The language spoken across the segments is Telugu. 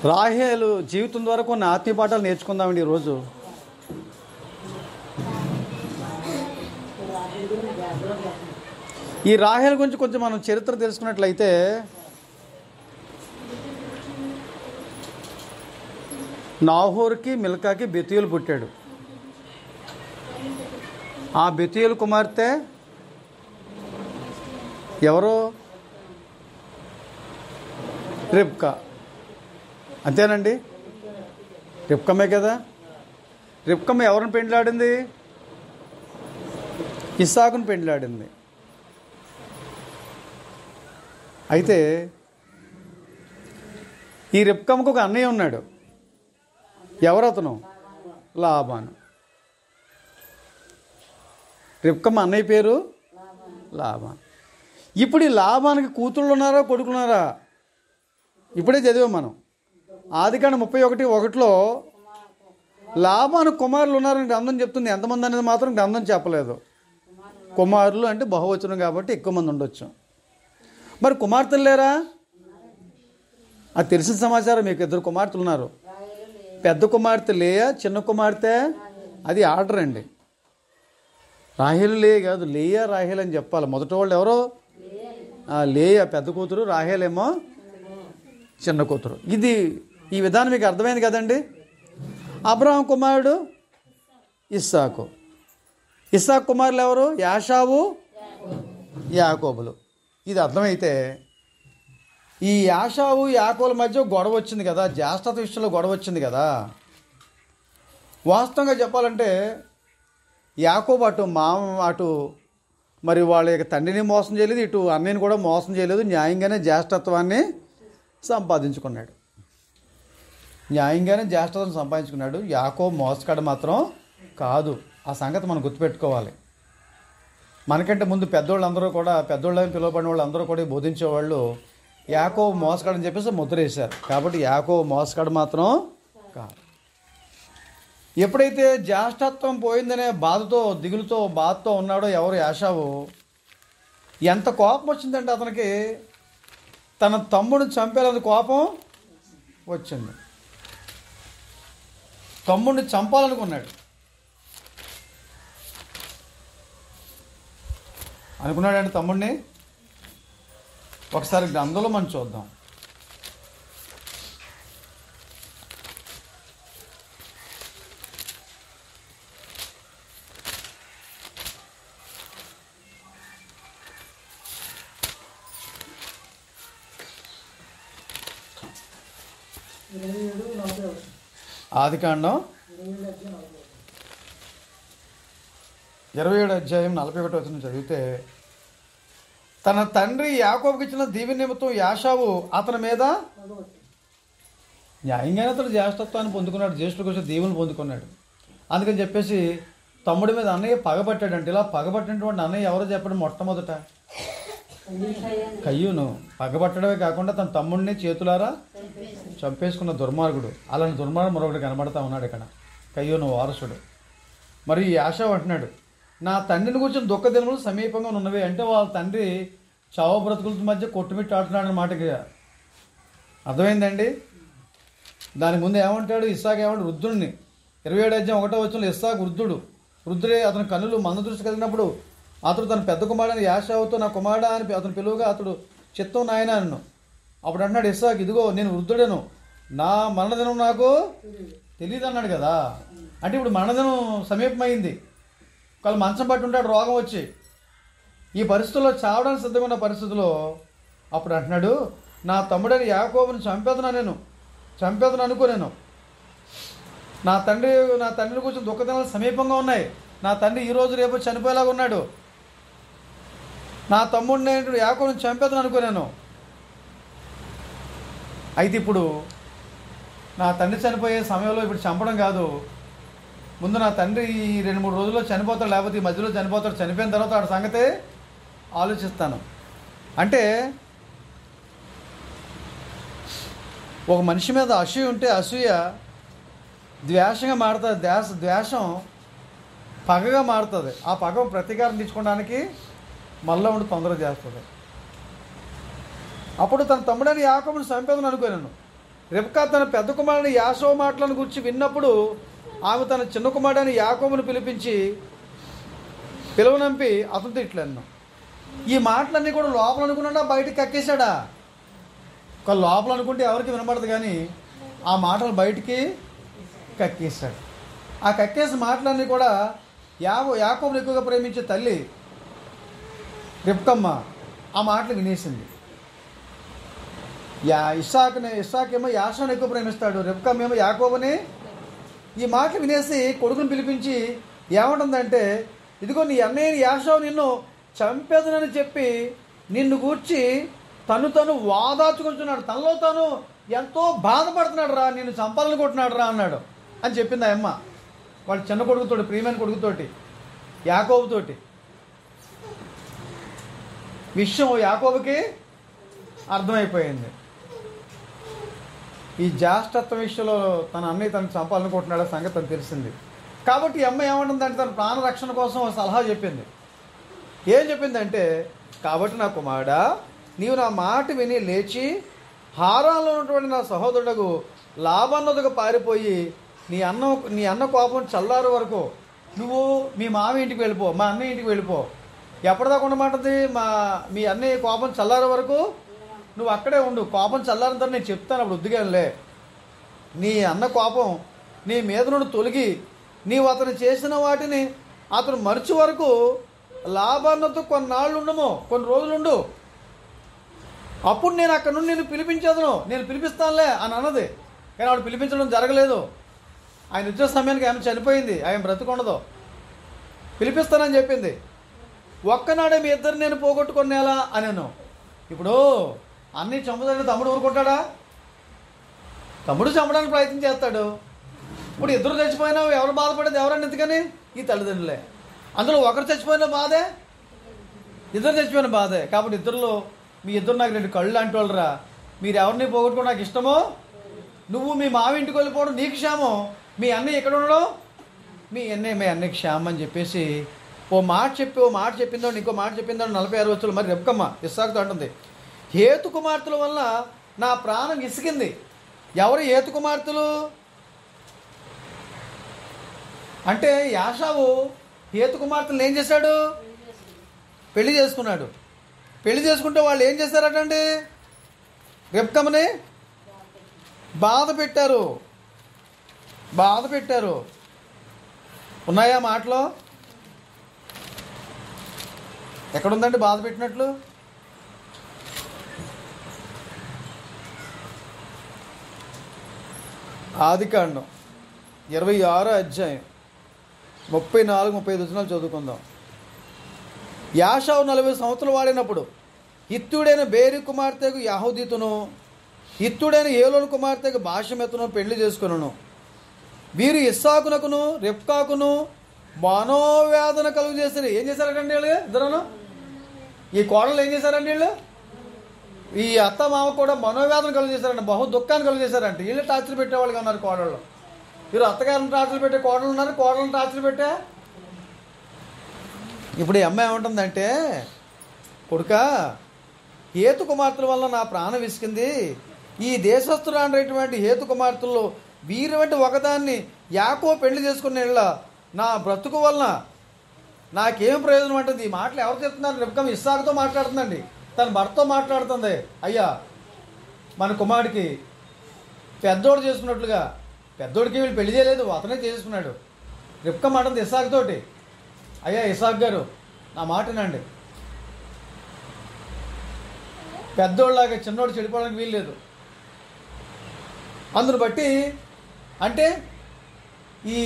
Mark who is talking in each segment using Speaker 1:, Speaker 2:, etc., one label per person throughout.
Speaker 1: రాహేలు జీవితం ద్వారా కొన్ని ఆత్మీయ పాఠాలు నేర్చుకుందామండి ఈరోజు. ఈ రాహేలు గురించి కొంచెం మనం చరిత్ర తెలుసుకున్నట్లయితే, నాహోర్కి మిల్కాకి బెతూయేలు పుట్టాడు. ఆ బెతూయేలు కుమార్తె ఎవరో రిబ్కా. అంతేనండి, రిబ్కమ్మే కదా. రిబ్కమ్మ ఎవరిని పెండ్లాడింది? ఇస్సాకుని పెండ్లాడింది. అయితే ఈ రిబ్కమ్మకు ఒక అన్నయ్య ఉన్నాడు. ఎవరతను? లాబాను. రిబ్కమ్మ అన్నయ్య పేరు లాబాన్. ఇప్పుడు ఈ లాబానికి కూతుళ్ళు ఉన్నారా, కొడుకున్నారా? ఇప్పుడే చదివాం మనం. ఆదికాండం 31:1 లాబాను కుమారులు ఉన్నారని గ్రంథం చెప్తుంది. ఎంతమంది అనేది మాత్రం గ్రంథం చెప్పలేదు. కుమారులు అంటే బహువచనం కాబట్టి ఎక్కువ మంది ఉండొచ్చు. మరి కుమార్తెలు లేరా? అది తెలిసిన సమాచారం. మీకు 2 కుమార్తెలు ఉన్నారు. పెద్ద కుమార్తె లేయా, చిన్న కుమార్తె అది ఆర్డర్ అండి. రాహేలు లేయ కాదు, లేయా రాహేల్ అని చెప్పాలి. మొదటి వాళ్ళు ఎవరో లేయా పెద్ద కూతురు, రాహేలేమో చిన్న కూతురు. ఇది ఈ విధానం మీకు అర్థమైంది కదండి. అబ్రహాం కుమారుడు ఇస్సాకు. ఇస్సాకు కుమారులు ఎవరు? యాషావు, యాకోబులు. ఇది అర్థమైతే ఈ యాషావు యాకోబుల మధ్య గొడవ వచ్చింది కదా, జ్యేష్ఠత విషయంలో గొడవ వచ్చింది కదా. వాస్తవంగా చెప్పాలంటే యాకోబు అటు మరి వాళ్ళ యొక్క తండ్రిని మోసం చేయలేదు, ఇటు అన్నయ్యని కూడా మోసం చేయలేదు. న్యాయంగానే జ్యేష్ఠత్వాన్ని సంపాదించుకున్నాడు. యాకోబు మోసగాడు మాత్రం కాదు. ఆ సంగతి మనం గుర్తుపెట్టుకోవాలి. మనకంటే ముందు పెద్దోళ్ళని పిలువబడిన వాళ్ళు అందరూ కూడా బోధించేవాళ్ళు యాకోబు మోసగాడు అని చెప్పేసి ముద్ర వేశారు. కాబట్టి యాకోబు మోసగాడు మాత్రం కాదు. ఎప్పుడైతే జ్యేష్ఠత్వం పోయిందనే బాధతో ఉన్నాడో ఎవరు? యాషావు. ఎంత కోపం వచ్చిందంటే అతనికి తన తమ్ముడిని చంపేయాలని కోపం వచ్చింది. తమ్ముడిని చంపాలనుకున్నాడు. అనుకున్నాడంటే తమ్ముడిని ఒకసారి గ్రంథంలో మనం చూద్దాం. ఆదికాండం 27:41 చదివితే, తన తండ్రి యాకోబుకి ఇచ్చిన దీవెన నిమిత్తం యాషావు అతని మీద న్యాయంగానే అతను జ్యేష్ఠత్వాన్ని పొందుకున్నాడు, జ్యేష్ఠులకు వచ్చి దీవెనలు పొందుకున్నాడు. అందుకని చెప్పేసి తమ్ముడి మీద అన్నయ్య పగబట్టాడంటే, ఇలా పగబట్టినటువంటి అన్నయ్య ఎవరో చెప్పడం మొట్టమొదట కయ్యూను. పగబట్టడమే కాకుండా తన తమ్ముడిని చేతులారా చంపేసుకున్న దుర్మార్గుడు. అలాంటి దుర్మార్గుడు మరొకటి కనబడతా ఉన్నాడు ఇక్కడ. కయ్యూను వారసుడు. మరి యాషావు అంటున్నాడు, నా తండ్రిని కూర్చొని దుఃఖ దినములు సమీపంగా ఉన్నవి. అంటే వాళ్ళ తండ్రి చావు బ్రతుకుల మధ్య కొట్టుమిట్టు ఆడుతున్నాడు అన్నమాటకి అర్థమైందండి. దాని ముందు ఏమంటాడు? ఇస్సాకు ఏమంటాడు? వృద్ధుడిని 27:1 ఇస్సాకు వృద్ధుడే. అతని కన్నులు మంద దృష్టి కలిగినప్పుడు అతడు తన పెద్ద కుమారుడైన యాషావుతో, నా కుమారుడా అని అతను పిలువగా అతడు చిత్తం నాయన అన్ను. అప్పుడు అంటున్నాడు ఇస్సాకు, ఇదిగో నేను వృద్ధుడను, నా మరణదినం నాకు తెలియదు అన్నాడు కదా. అంటే ఇప్పుడు మరణదినం సమీపమైంది. ఒకవేళ మంచం పట్టి ఉంటాడు, రోగం వచ్చి ఈ పరిస్థితుల్లో చావడానికి సిద్ధంగా ఉన్న పరిస్థితుల్లో అప్పుడు అంటున్నాడు, నా తమ్ముడని యాకోబుని చంపేదను అనుకోలేను. నా తండ్రిని కూర్చొని దుఃఖదినాలు సమీపంగా ఉన్నాయి. నా తండ్రి ఈరోజు రేపు చనిపోయేలాగా ఉన్నాడు. నా తమ్ముడిని యాకోబుని చంపేదను అనుకోలేను. అయితే ఇప్పుడు నా తండ్రి చనిపోయే సమయంలో ఇప్పుడు చంపడం కాదు, ముందు నా తండ్రి ఈ 2-3 రోజుల్లో చనిపోతాడు, లేకపోతే ఈ మధ్యలో చనిపోతాడు. చనిపోయిన తర్వాత ఆడ సంగతే ఆలోచిస్తాను. అంటే ఒక మనిషి మీద అసూయ ఉంటే అసూయ ద్వేషంగా మారుతుంది. ద్వేషం పగగా మారుతుంది. ఆ పగ ప్రతీకారం తీసుకోవడానికి మళ్ళీ ఉండి తొందర చేస్తుంది. అప్పుడు తన తమ్ముడని యాకోబుని చంపేదని అనుకోలేను. రెబ్కా తన పెద్ద కుమారుని యాసో మాటలను గురించి విన్నప్పుడు ఆమె తన చిన్న కుమారుని యాకోబును పిలువనంపి అతనితో ఇట్లన్నా. ఈ మాటలన్నీ కూడా లోపల అనుకున్నాడా బయటకు కక్కేశాడా? ఒక లోపల అనుకుంటే ఎవరికి వినపడదు, కానీ ఆ మాటలు బయటికి కక్కేశాడు. ఆ కక్కేసిన మాటలన్నీ కూడా యాకోబును ఎక్కువగా ప్రేమించే తల్లి రెబ్కమ్మ ఆ మాటలు వినేసింది. ఇస్సాకేమో యాషోను ఎక్కువ ప్రేమిస్తాడు, రెబ్కమ్మ ఏమో యాకోబుని. ఈ మాటలు వినేసి కొడుకుని పిలిపించి ఏమంటుందంటే, ఇదిగో నీ అన్నయ్య యాషో నిన్ను చంపేదనని చెప్పి నిన్ను గూర్చి తను వాదాచుకుంటున్నాడు, తనలో తాను ఎంతో బాధపడుతున్నాడు రా, నిన్ను చంపాలనుకుంటున్నాడు రా అన్నాడు అని చెప్పింది ఆ అమ్మ వాళ్ళ చిన్న కొడుకుతోటి, ప్రియమైన కొడుకుతోటి, యాకోబుతోటి. విషయం యాకోబుకి అర్థమైపోయింది. ఈ జ్యేష్ఠత్వ విషయంలో తన అన్నయ్య తనకు చంపాలనుకుంటున్నాడు సంగతి తను తెలిసింది. కాబట్టి ఈ అమ్మ ఏమంటుందంటే తన ప్రాణ రక్షణ కోసం ఒక సలహా చెప్పింది. ఏం చెప్పిందంటే, కాబట్టి నా కుమారుడా, నీవు నా మాట విని లేచి హారాన్లో ఉన్నటువంటి నా సహోదరుడు లాబాను పారిపోయి నీ అన్న కోపం చల్లారు వరకు నువ్వు మీ మామ ఇంటికి వెళ్ళిపో, మా అన్నయ్య ఇంటికి వెళ్ళిపో. ఎప్పటిదాకా ఉండమంటుంది? మీ అన్నయ్య కోపం చల్లారు వరకు నువ్వు అక్కడే ఉండు. కోపం చల్లారిన తర్వాత నేను చెప్తాను, అప్పుడు ఉద్దిగానులే. నీ అన్న కోపం నీ మీద నుండి తొలగి నీవు అతను చేసిన వాటిని అతను మరిచి వరకు లాబానుతో కొన్నాళ్ళు ఉండము, కొన్ని రోజులు ఉండు. అప్పుడు నేను అక్కడ నుండి నేను పిలిపించేదను, నేను పిలిపిస్తానులే అని అన్నది. కానీ ఆవిడ పిలిపించడం జరగలేదు. ఆయన వచ్చే సమయానికి ఆమె చనిపోయింది, ఆయన బ్రతికొండదు. పిలిపిస్తానని చెప్పింది. ఒక్కనాడే మీ ఇద్దరు నేను పోగొట్టుకునేలా అనేను. ఇప్పుడు అన్నీ చంపుతాడు, తమ్ముడు ఊరుకుంటాడా? తమ్ముడు చంపడానికి ప్రయత్నం చేస్తాడు. ఇప్పుడు ఇద్దరు చచ్చిపోయినా ఎవరు బాధపడేది? ఎవరన్నా ఎందుకని? ఈ తల్లిదండ్రులే. అందులో ఒకరు చచ్చిపోయిన బాధే, ఇద్దరు చచ్చిపోయిన బాధే. కాబట్టి మీ ఇద్దరు నాకు రెండు కళ్ళు లాంటి వాళ్ళరా. మీరు ఎవరిని పోగొట్టుకో నాకు ఇష్టమో, నువ్వు మీ మావి ఇంటికి వెళ్ళిపోవడం నీకు క్షేమం, మీ అన్నయ్య ఎక్కడ ఉండడం మీ అన్నయ్య క్షేమం అని చెప్పేసి ఓ మాట చెప్పిందో ఇంకో మాట చెప్పిందో 46 వచ్చులు. మరి రెబ్కమ్మ ఇస్సాకుతో అంటుంది, హేతు కుమార్తెల వల్ల నా ప్రాణం ఇసికింది. ఎవరు హేతు కుమార్తెలు అంటే, యాషావు హేతు కుమార్తెలు ఏం చేశాడు? పెళ్లి చేసుకున్నాడు. పెళ్లి చేసుకుంటే వాళ్ళు ఏం చేశారటండి? రెబ్కమ్మని బాధ పెట్టారు. ఉన్నాయా మాటలో? ఎక్కడుందండి బాధ పెట్టినట్లు? ఆదికాండం 26వ అధ్యాయం 34-35 వచనాలు చదువుకుందాం. యాషావు 40 సంవత్సరాలు వాడినప్పుడు హిత్తూడైన బేరి కుమార్తెకు యహూదీతును, హిత్తూడైన ఏలోను కుమార్తెకు బాషమెతును పెళ్లి చేసుకును. వీరు ఇస్సాకునకును రెబ్కాకును మనోవేదన కలుగు చేశారు. ఏం చేశారంటే వీళ్ళు ఇద్దరును, ఈ కోడలు ఏం చేశారంటే వీళ్ళు, ఈ అత్త మామ కూడా మనోవేదన కలుగు చేశారంట, బహు దుఃఖాన్ని కలుగు చేశారంట. వీళ్ళు టార్చర్ పెట్టేవాళ్ళుగా ఉన్నారు కోడళ్ళు. వీరు అత్తగారిని టార్చర్ పెట్టే కోడలు ఉన్నారు, కోడలను టార్చర్ పెట్టే. ఇప్పుడు ఈ అమ్మాయి ఏమంటుందంటే, కొడుక, హేతు కుమార్తెల వల్ల నా ప్రాణం విసికింది. ఈ దేశస్థురాండైనటువంటి హేతు కుమార్తెల్లో వీరి వంటి ఒకదాన్ని యాకోబు పెళ్లి చేసుకున్న ఇళ్ళ నా బ్రతుకు వలన నాకేం ప్రయోజనం అంటుంది. ఈ మాటలు ఎవరు చెప్తున్నారు? రెబ్కమ్మ ఇస్సాకుతో మాట్లాడుతుందండి, తన భర్తతో మాట్లాడుతుంది. అయ్యా, మన కుమారుడికి పెద్దోడు చేసుకున్నట్లుగా, పెద్దోడికి వీళ్ళు పెళ్లి చేయలేదు, అతనే చేసుకున్నాడు. రెబ్కమ్మ అంటుంది ఇస్సాకుతోటి, అయ్యా ఇస్సాకు గారు, నా మాట వినండి. పెద్దోళ్ళలాగా చిన్నోడు చెడిపోవడానికి వీల్లేదు. అందును బట్టి అంటే ఈ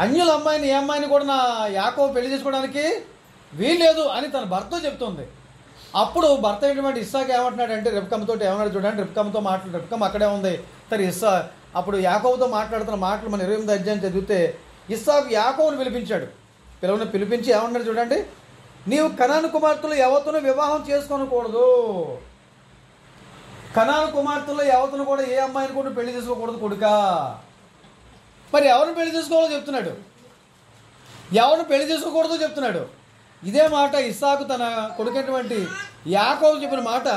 Speaker 1: అన్యుల అమ్మాయిని, ఏ అమ్మాయిని కూడా నా యాకోబు పెళ్లి చేసుకోవడానికి వీల్లేదు అని తన భర్తతో చెప్తుంది. అప్పుడు భర్త అయినటువంటి ఇస్సాకు ఏమంటున్నాడంటే, రెబ్కమ్మతో ఏమన్నాడు చూడండి. రెబ్కమ్మ అక్కడే ఉంది. అప్పుడు యాకోబుతో మాట్లాడుతున్న మాటలు మన 28వ అధ్యాయం చదివితే, ఇస్సాకు యాకోబును పిలిపించి ఏమన్నాడు చూడండి. నీవు కనాను కుమార్తెలు ఎవతను వివాహం చేసుకోనకూడదు. కనాను కుమార్తెల్లో ఎవతను కూడా ఏ అమ్మాయిని కూడా పెళ్లి చేసుకోకూడదు కొడుకా. మరి ఎవరిని పెళ్లి చేసుకోవాలో చెప్తున్నాడు, ఎవరిని పెళ్లి చేసుకోకూడదో చెప్తున్నాడు. ఇదే మాట ఇస్సాకు తన కొడుకైనటువంటి యాకోబు చెప్పిన మాట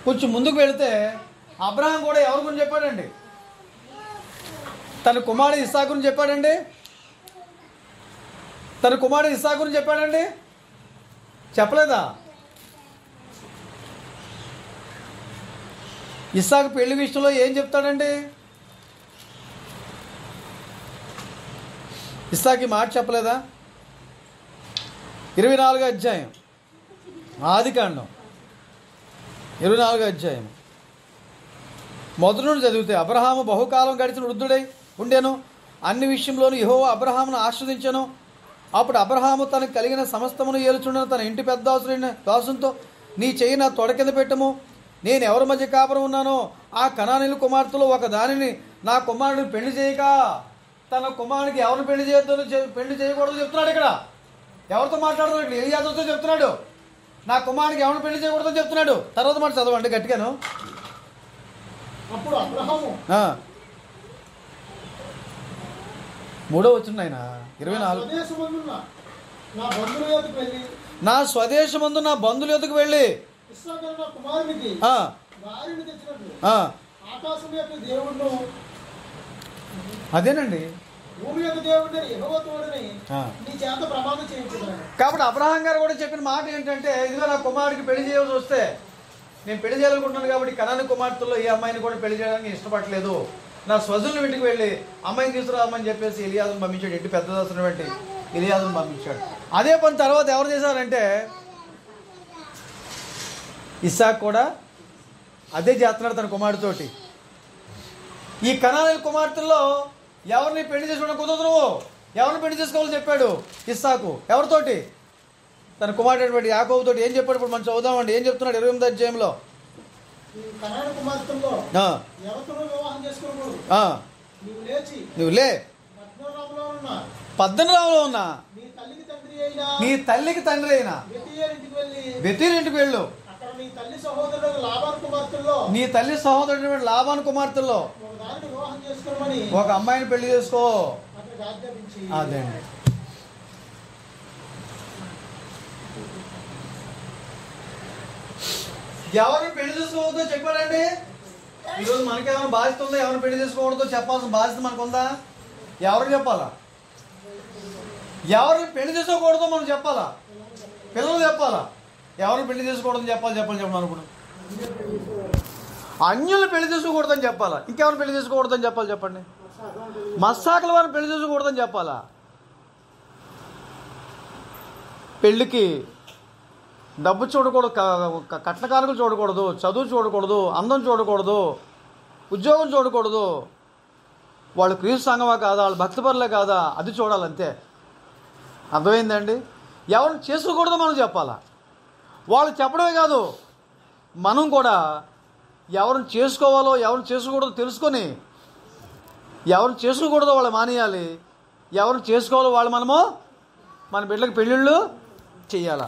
Speaker 1: కొంచెం ముందుకు వెళితే అబ్రహాం కూడా ఎవరి గురించి చెప్పాడండి? తన కుమారుడు ఇస్సాకు గురించి చెప్పాడండి. తన కుమారుడు ఇస్సాకు గురించి చెప్పాడండి, చెప్పలేదా? ఇస్సాకు పెళ్లి విషయంలో ఏం చెప్తాడండి? ఇస్సాకు మాట చెప్పలేదా? 24వ అధ్యాయం ఆదికాండం 24వ అధ్యాయం మొదటి నుండి చదివితే, అబ్రహాము బహుకాలం గడిచిన వృద్ధుడై ఉండెను, అన్ని విషయంలోనూ యెహోవా అబ్రహామును ఆశీర్వదించెను. అప్పుడు అబ్రహాము తనకు కలిగిన సమస్తమును ఏలుచుండను తన ఇంటి పెద్ద దాసునితో, నీ చెయ్యి నా తొడ కింద పెట్టము, నేను ఎవరి మధ్య కాపురం ఉన్నానో ఆ కనానీయుల కుమార్తెలో ఒక దానిని నా కుమారుడిని పెళ్లి చేయక. తన కుమారుడికి ఎవరిని పెళ్లి చేయకూడదు చెప్తున్నాడు. ఇక్కడ ఎవరితో మాట్లాడుతున్నాడు? ఇక్కడ ఎలియాజరుతో చెప్తున్నాడు. నా కుమారుడికి ఎవరిని పెళ్లి చేయకూడదని చెప్తున్నాడు. తర్వాత మాట చదవండి గట్టిగాను.
Speaker 2: అప్పుడు అబ్రహాము
Speaker 1: 3వ వచనం ఆయన 24. నా స్వదేశమందు నా బంధువుల యొద్దకు వెళ్ళి అదేనండి. కాబట్టి అబ్రహాం గారు కూడా చెప్పిన మాట ఏంటంటే, ఇదిగో నా కుమారుడికి పెళ్లి చేయాల్సి వస్తే నేను పెళ్లి చేయాలనుకుంటున్నాను కాబట్టి కనాని కుమార్తెల్లో ఏ అమ్మాయిని కూడా పెళ్లి చేయడానికి ఇష్టపడలేదు. నా స్వజనుల ఇంటికి వెళ్ళి అమ్మాయిని తీసుకురామని చెప్పేసి ఎలియాజును పంపించాడు. ఇంటి పెద్ద దాసుని బట్టి ఎలియాజును పంపించాడు. అదే పని తర్వాత ఎవరు చేశారంటే ఇస్సాకు కూడా అదే చేస్తున్నాడు తన కుమారుడితోటి. ఈ కనాని కుమార్తెల్లో ఎవరిని పెళ్లి చేసుకోవడం కుదరదు, నువ్వు ఎవరిని పెళ్లి చేసుకోవాలని చెప్పాడు ఇస్సాకు. ఎవరితోటి? తన కుమారుడు యాకోబుతోటి. ఏం చెప్పాడు? ఇప్పుడు మనం చదువుదామండి. ఏం చెప్తున్నాడు 28వ అధ్యాయంలో? నువ్వు లే, పద్దనరాములో ఉన్నా నీ తల్లికి తండ్రి అయినా బెతీలు ఇంటికి వెళ్ళు. నీ తల్లి సహోదరుడు లాబాను కుమార్తెల్లో ఒక అమ్మాయిని పెళ్లి చేసుకో. అదేండి. ఎవరిని పెళ్లి చేసుకోవద్దో చెప్పాడండి. ఈరోజు మనకేమైనా బాధ్యత ఉందా? ఎవరిని పెళ్లి చేసుకోకూడదో చెప్పాల్సిన బాధ్యత మనకుందా? ఎవరు చెప్పాలా? ఎవరిని పెళ్లి చేసుకోకూడదో మనం చెప్పాలా? పిల్లలు చెప్పాలా? ఎవరిని పెళ్లి చేసుకోకూడదని చెప్పాలి చెప్పమను. ఇప్పుడు అన్యుల్ని పెళ్లి చేసుకోకూడదని చెప్పాలా? ఇంకెవరిని పెళ్లి చేసుకోకూడదని చెప్పాలి చెప్పండి? మస్సాకుల వారిని పెళ్లి చేసుకోకూడదని చెప్పాలా? పెళ్ళికి డబ్బు చూడకూడదు, కట్న కానుకలు చూడకూడదు, చదువు చూడకూడదు, అందం చూడకూడదు, ఉద్యోగం చూడకూడదు, వాళ్ళు క్రీస్తు సంఘమా కాదా, వాళ్ళు భక్తిపరులే కాదా, అది చూడాలంతే. అర్థమైందండి? ఎవరిని చేసుకోకూడదో మనం చెప్పాలా? వాళ్ళు చెప్పడమే కాదు, మనం కూడా ఎవరిని చేసుకోవాలో ఎవరిని చేసుకోకూడదో తెలుసుకొని ఎవరిని చేసుకోకూడదో వాళ్ళు మానేయాలి, ఎవరిని చేసుకోవాలో వాళ్ళు మనము మన బిడ్డలకు పెళ్ళిళ్ళు చెయ్యాలా.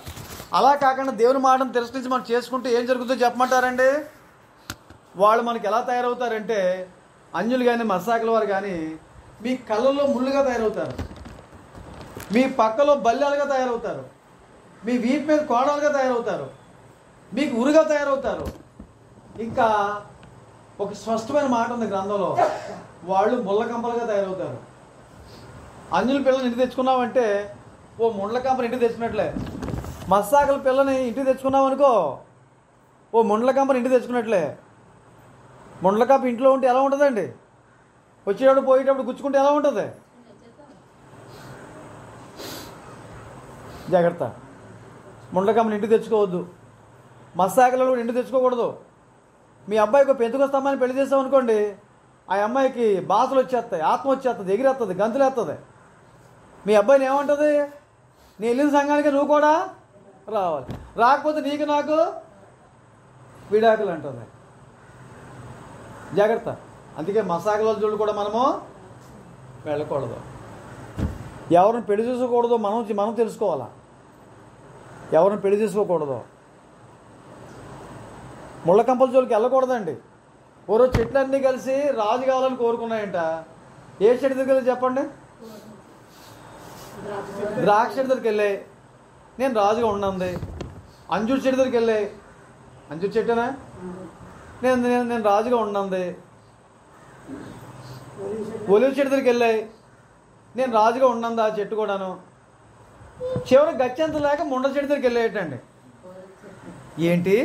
Speaker 1: అలా కాకుండా దేవుని మాటను తిరస్కరించి మనం చేసుకుంటే ఏం జరుగుతుందో చెప్పమంటారండి? వాళ్ళు మనకి ఎలా తయారవుతారంటే, అన్యులు కానీ మస్సాకుల వారు కానీ మీ కళ్ళల్లో ముళ్ళుగా తయారవుతారు, మీ పక్కలో బల్యాలుగా తయారవుతారు, మీ వీపు మీద కోణాలుగా తయారవుతారు, మీకు ఉరుగా తయారవుతారు. ఇంకా ఒక స్పష్టమైన మాట ఉంది గ్రంథంలో, వాళ్ళు ముళ్ళ కంపలుగా తయారవుతారు. అన్యుల పిల్లల్ని ఇంటికి తెచ్చుకున్నామంటే ఓ ముండ్ల కంపని ఇంటికి తెచ్చినట్లే. మస్సాకుల పిల్లని ఇంటికి తెచ్చుకున్నాం అనుకో, ఓ ముండ్ల కంపని ఇంటికి తెచ్చుకున్నట్లే. ముండ్ల కంప ఇంట్లో ఉంటే ఎలా ఉంటుందండి? వచ్చేటప్పుడు పోయేటప్పుడు గుచ్చుకుంటే ఎలా ఉంటుంది? జాగ్రత్త. ముండ్ల కంపని ఇంటికి తెచ్చుకోవద్దు, మస్సాకులలో కూడా ఇంటికి తెచ్చుకోకూడదు. మీ అబ్బాయికి పెంతుకొస్తామని పెళ్లి చేస్తామనుకోండి, ఆ అమ్మాయికి బాధలు వచ్చేస్తాయి, ఆత్మ వచ్చేస్తుంది, ఎగిరేస్తుంది, గంతులేస్తుంది. మీ అబ్బాయిని ఏమంటుంది? నీ వెళ్ళిన సంఘానికి నువ్వు కూడా రావాలి, రాకపోతే నీకు నాకు విడాకులు అంటుంది. జాగ్రత్త. అందుకే మసాకుల జోళ్ళు కూడా మనము వెళ్ళకూడదు. ఎవరిని పెళ్లి చేసుకోకూడదో మనం తెలుసుకోవాలా, ఎవరిని పెళ్లి చేసుకోకూడదో. ముళ్ళ కంపల జోలికి వెళ్ళకూడదండి. ఓరో చెట్లన్నీ కలిసి రాజు కావాలని కోరుకున్నాయంట. ఏ చెట్టు దగ్గర చెప్పండి? ద్రాక్ష చెట్టు దగ్గరికి వెళ్ళాయి, నేను రాజుగా ఉన్నది. అంజూరు చెట్టు దగ్గరికి వెళ్ళాయి, అంజూరు చెట్టేనా? నేను నేను నేను రాజుగా ఉన్నది. ఒలివ చెట్టు దగ్గరికి వెళ్ళాయి, నేను రాజుగా ఉన్నది ఆ చెట్టు కూడాను. చివరికి గచ్చెంత లేక ముండ చెట్టు దగ్గరికి వెళ్ళేటండి. ఏంటి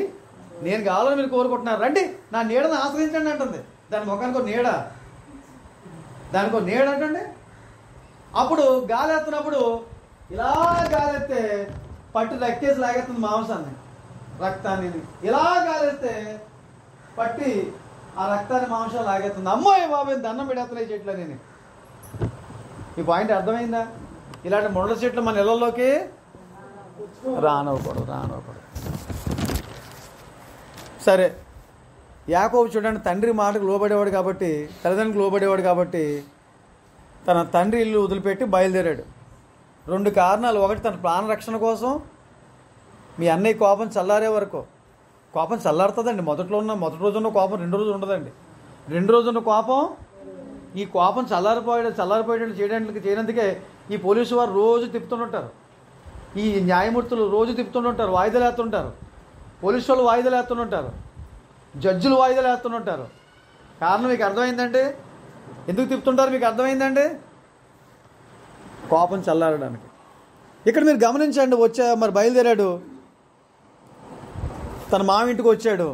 Speaker 1: నేను కావాలని మీరు కోరుకుంటున్నారు, రండి నా నీడను ఆశ్రయించండి అంటుంది. దాని ముఖానికి నీడ, దానికో నీడ అంటండి. అప్పుడు గాలి ఎత్తున్నప్పుడు ఇలా గాలి ఎత్తే పట్టు రక్తేసి లాగేస్తుంది మాంసాన్ని, రక్తాన్ని. ఇలా గాలి ఎత్తే పట్టి ఆ రక్తాన్ని మాంసం లాగేస్తుంది. అమ్మాయి బాబు దండం పెడేస్తున్నాయి చెట్లు అని. ఈ పాయింట్ అర్థమైందా? ఇలాంటి ముళ్ళ చెట్లు మన ఇళ్లలోకి రానవ్వకూడదు. సరే, యాకోబు చూడండి, తండ్రి మాటకు లోబడేవాడు కాబట్టి, తల్లిదండ్రులకు లోబడేవాడు కాబట్టి తన తండ్రి ఇల్లు వదిలిపెట్టి బయలుదేరాడు. 2 కారణాలు. ఒకటి, తన ప్రాణరక్షణ కోసం. మీ అన్నయ్య కోపం చల్లారే వరకు. కోపం చల్లారుతుందండి. మొదటి రోజు ఉన్న కోపం 2 రోజులు ఉండదండి. 2 రోజులు ఉన్న కోపం, ఈ కోపం చల్లారిపోయేటట్టు చేయడానికి ఈ పోలీసు వారు రోజు తిప్పుతుంటారు, ఈ న్యాయమూర్తులు రోజు తిప్పుతుంటారు, వాయిదాలు వేస్తుంటారు, పోలీసు వాళ్ళు వాయిదాలు వేస్తుంటారు, జడ్జిలు వాయిదాలు వేస్తుంటారు. కారణం మీకు అర్థమైందండి? ఎందుకు తిప్పుతుంటారు మీకు అర్థమైందండి? కోపం చల్లారడానికి. ఇక్కడ మీరు గమనించండి, మరి బయలుదేరాడు, తన మామ ఇంటికి వచ్చాడు.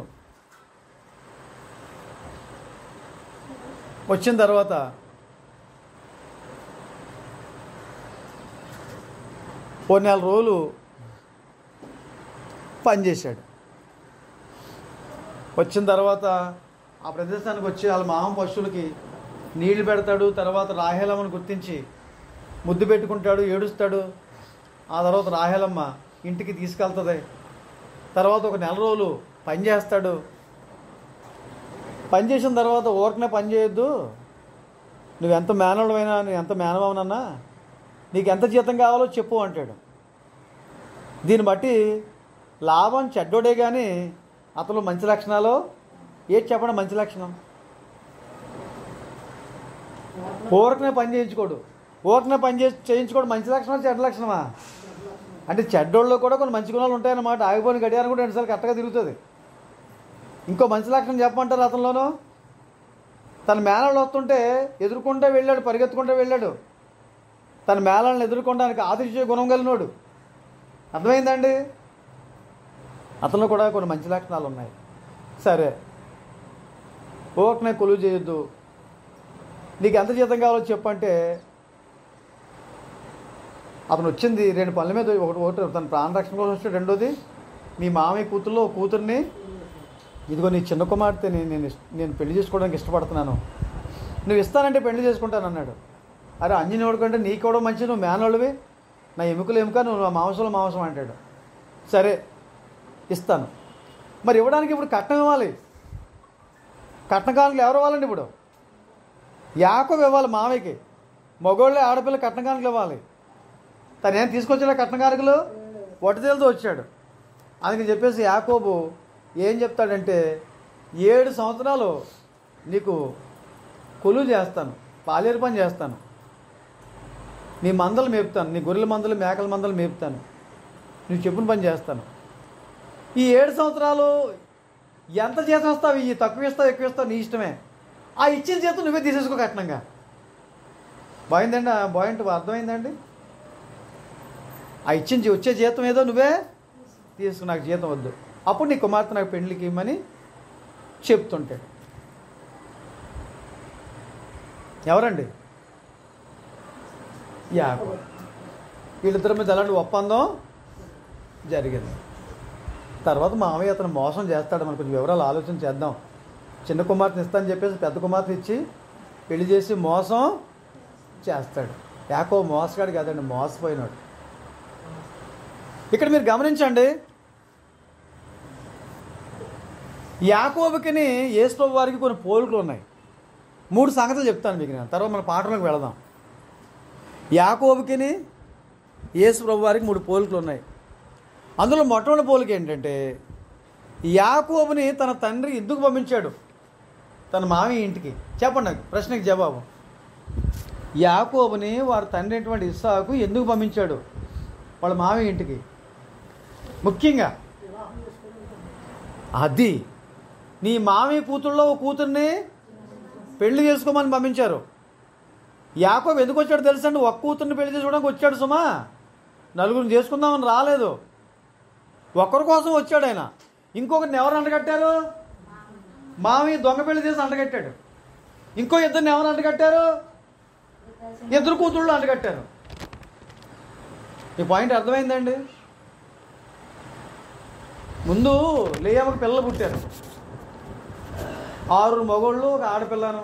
Speaker 1: వచ్చిన తర్వాత ఓ 4 రోజులు పనిచేశాడు. వచ్చిన తర్వాత ఆ ప్రదేశానికి వచ్చి వాళ్ళ మామ పశువులకి నీళ్లు పెడతాడు. తర్వాత రాహేలమ్మను గుర్తించి ముద్దు పెట్టుకుంటాడు, ఏడుస్తాడు. ఆ తర్వాత రాహేలమ్మ ఇంటికి తీసుకెళ్తుంది. తర్వాత ఒక 4 రోజులు పని చేస్తాడు. పని చేసిన తర్వాత ఊరకనే పని చేయొద్దు, నువ్వెంత మేనవుడమైనా, నేను ఎంత మేనమావనన్నా, నీకు ఎంత జీతం కావాలో చెప్పు అంటాడు. దీన్ని బట్టి లాభం చెడ్డోడే కానీ అతను మంచి లక్షణాలు ఏది చెప్పండి? మంచి లక్షణం ఊరకనే పని చేయించుకోడు. ఊరకనే పని చేయించుకోడు మంచి లక్షణమా చెడ్డ లక్షణమా? అంటే చెడ్డోళ్ళు కూడా కొన్ని మంచి గుణాలు ఉంటాయన్నమాట. ఆగిపోయిన గడియారం కూడా 2 సార్లు కరెక్ట్గా తిరుగుతుంది. ఇంకో మంచి లక్షణం చెప్పమంటారు అతనిలోనూ. తన మేనళ్ళు వస్తుంటే ఎదుర్కొంటూ వెళ్ళాడు, పరిగెత్తుకుంటూ వెళ్ళాడు. తన మేనళ్ళని ఎదుర్కొనడానికి ఆతిథ్య గుణం కలిగినోడు. అర్థమైందండి? అతనిలో కూడా కొన్ని మంచి లక్షణాలు ఉన్నాయి. సరే, ఓకనే కొలువు చేయొద్దు, నీకు ఎంత జీతం కావాలో చెప్పంటే అతను వచ్చింది 2 పనుల మీద. ఒకటి తన ప్రాణరక్షణ కోసం వచ్చాడు. రెండోది, మీ మామయ్య కూతుర్ని ఇదిగో నీ చిన్న కుమార్తెని నేను పెళ్లి చేసుకోవడానికి ఇష్టపడుతున్నాను, నువ్వు ఇస్తానంటే పెళ్లి చేసుకుంటాను అన్నాడు. అరే అంజని వాడుకుంటే నీకు కూడా మంచి, నువ్వు మేనోళ్ళవి, నా ఎముకలు ఎముక, నువ్వు నా మాంసం అంటాడు. సరే ఇస్తాను. మరి ఇవ్వడానికి ఇప్పుడు కట్నం ఇవ్వాలి. కట్నకానుకలు ఎవరు ఇవ్వాలండి? ఇప్పుడు యాకోబు ఇవ్వాలి మామయ్యకి. మగోళ్ళే ఆడపిల్ల కట్నకానుకలు ఇవ్వాలి. తను ఏం తీసుకొచ్చేలా కట్నకానుకలు వడ్డీలతో వచ్చాడు. అందుకని చెప్పేసి యాకోబు ఏం చెప్తాడంటే, 7 సంవత్సరాలు నీకు కొలువు చేస్తాను, పాలేరు పని చేస్తాను, నీ మందలు మేపుతాను, నీ గొర్రెల మందలు మేకల మందలు మేపుతాను, నువ్వు చెప్పిన పని చేస్తాను. ఈ 7 సంవత్సరాలు ఎంత జీతం ఇస్తావు? ఈ తక్కువ ఇస్తావు ఎక్కువ ఇస్తావు నీ ఇష్టమే. ఆ ఇచ్చిన జీతం నువ్వే తీసేసుకో కట్నంగా. బాగుందండి? అర్థమైందండి? ఆ వచ్చే జీతం ఏదో నువ్వే తీసుకు, నాకు జీతం వద్దు, అప్పుడు నీ కుమార్తె నాకు పెళ్లికి ఇమ్మని చెప్తుంటాడు. ఎవరండి? యాకోబు. వీళ్ళిద్దరి మీద అలాంటి ఒప్పందం జరిగింది. తర్వాత మామయ్య అతను మోసం చేస్తాడు. మనం కొంచెం వివరాలు ఆలోచన చేద్దాం. చిన్న కుమార్తెని ఇస్తానని చెప్పేసి పెద్ద కుమార్తె ఇచ్చి పెళ్లి చేసి మోసం చేస్తాడు. యాకోబు మోసగాడు కాదండి, మోసపోయినాడు. ఇక్కడ మీరు గమనించండి, యాకోబుకిని యేసు ప్రభు వారికి కొన్ని పోలికలు ఉన్నాయి. 3 సంగతులు చెప్తాను మీకు నేను, తర్వాత మన పాఠంలోకి వెళదాం. యాకోబుకిని యేసు ప్రభు వారికి 3 పోలికలు ఉన్నాయి. అందులో మొట్టమొదటి పోలిక ఏంటంటే, యాకోబుని తన తండ్రి ఎందుకు పంపించాడు తన మామయ్య ఇంటికి? చెప్పండి నాకు, ప్రశ్నకి జవాబు. యాకోబుని వారి తండ్రి అయినటువంటి ఇస్సాకు ఎందుకు పంపించాడు వాళ్ళ మామయ్య ఇంటికి? ముఖ్యంగా అది నీ మామి కూతుళ్ళో ఓ కూతుర్ని పెళ్లి చేసుకోమని పంపించారు. యాకోబు ఎందుకు వచ్చాడు తెలుసండి? ఒక్క కూతుర్ని పెళ్లి చేసుకోవడానికి వచ్చాడు సుమా, నలుగురిని చేసుకుందామని రాలేదు. ఒక్కరి కోసం వచ్చాడు ఆయన. ఇంకొకరిని ఎవరు అంటగట్టారు? మామి దొంగ పెళ్లి చేసి అంటగట్టాడు. ఇంకో ఇద్దరిని ఎవరు అంటగట్టారు? ఇద్దరు కూతుళ్ళు అంటగట్టారు. ఈ పాయింట్ అర్థమైందండి? ముందు లేయమ్మకి పిల్లలు పుట్టారు, 6 మగోళ్ళు, ఒక ఆడపిల్లను.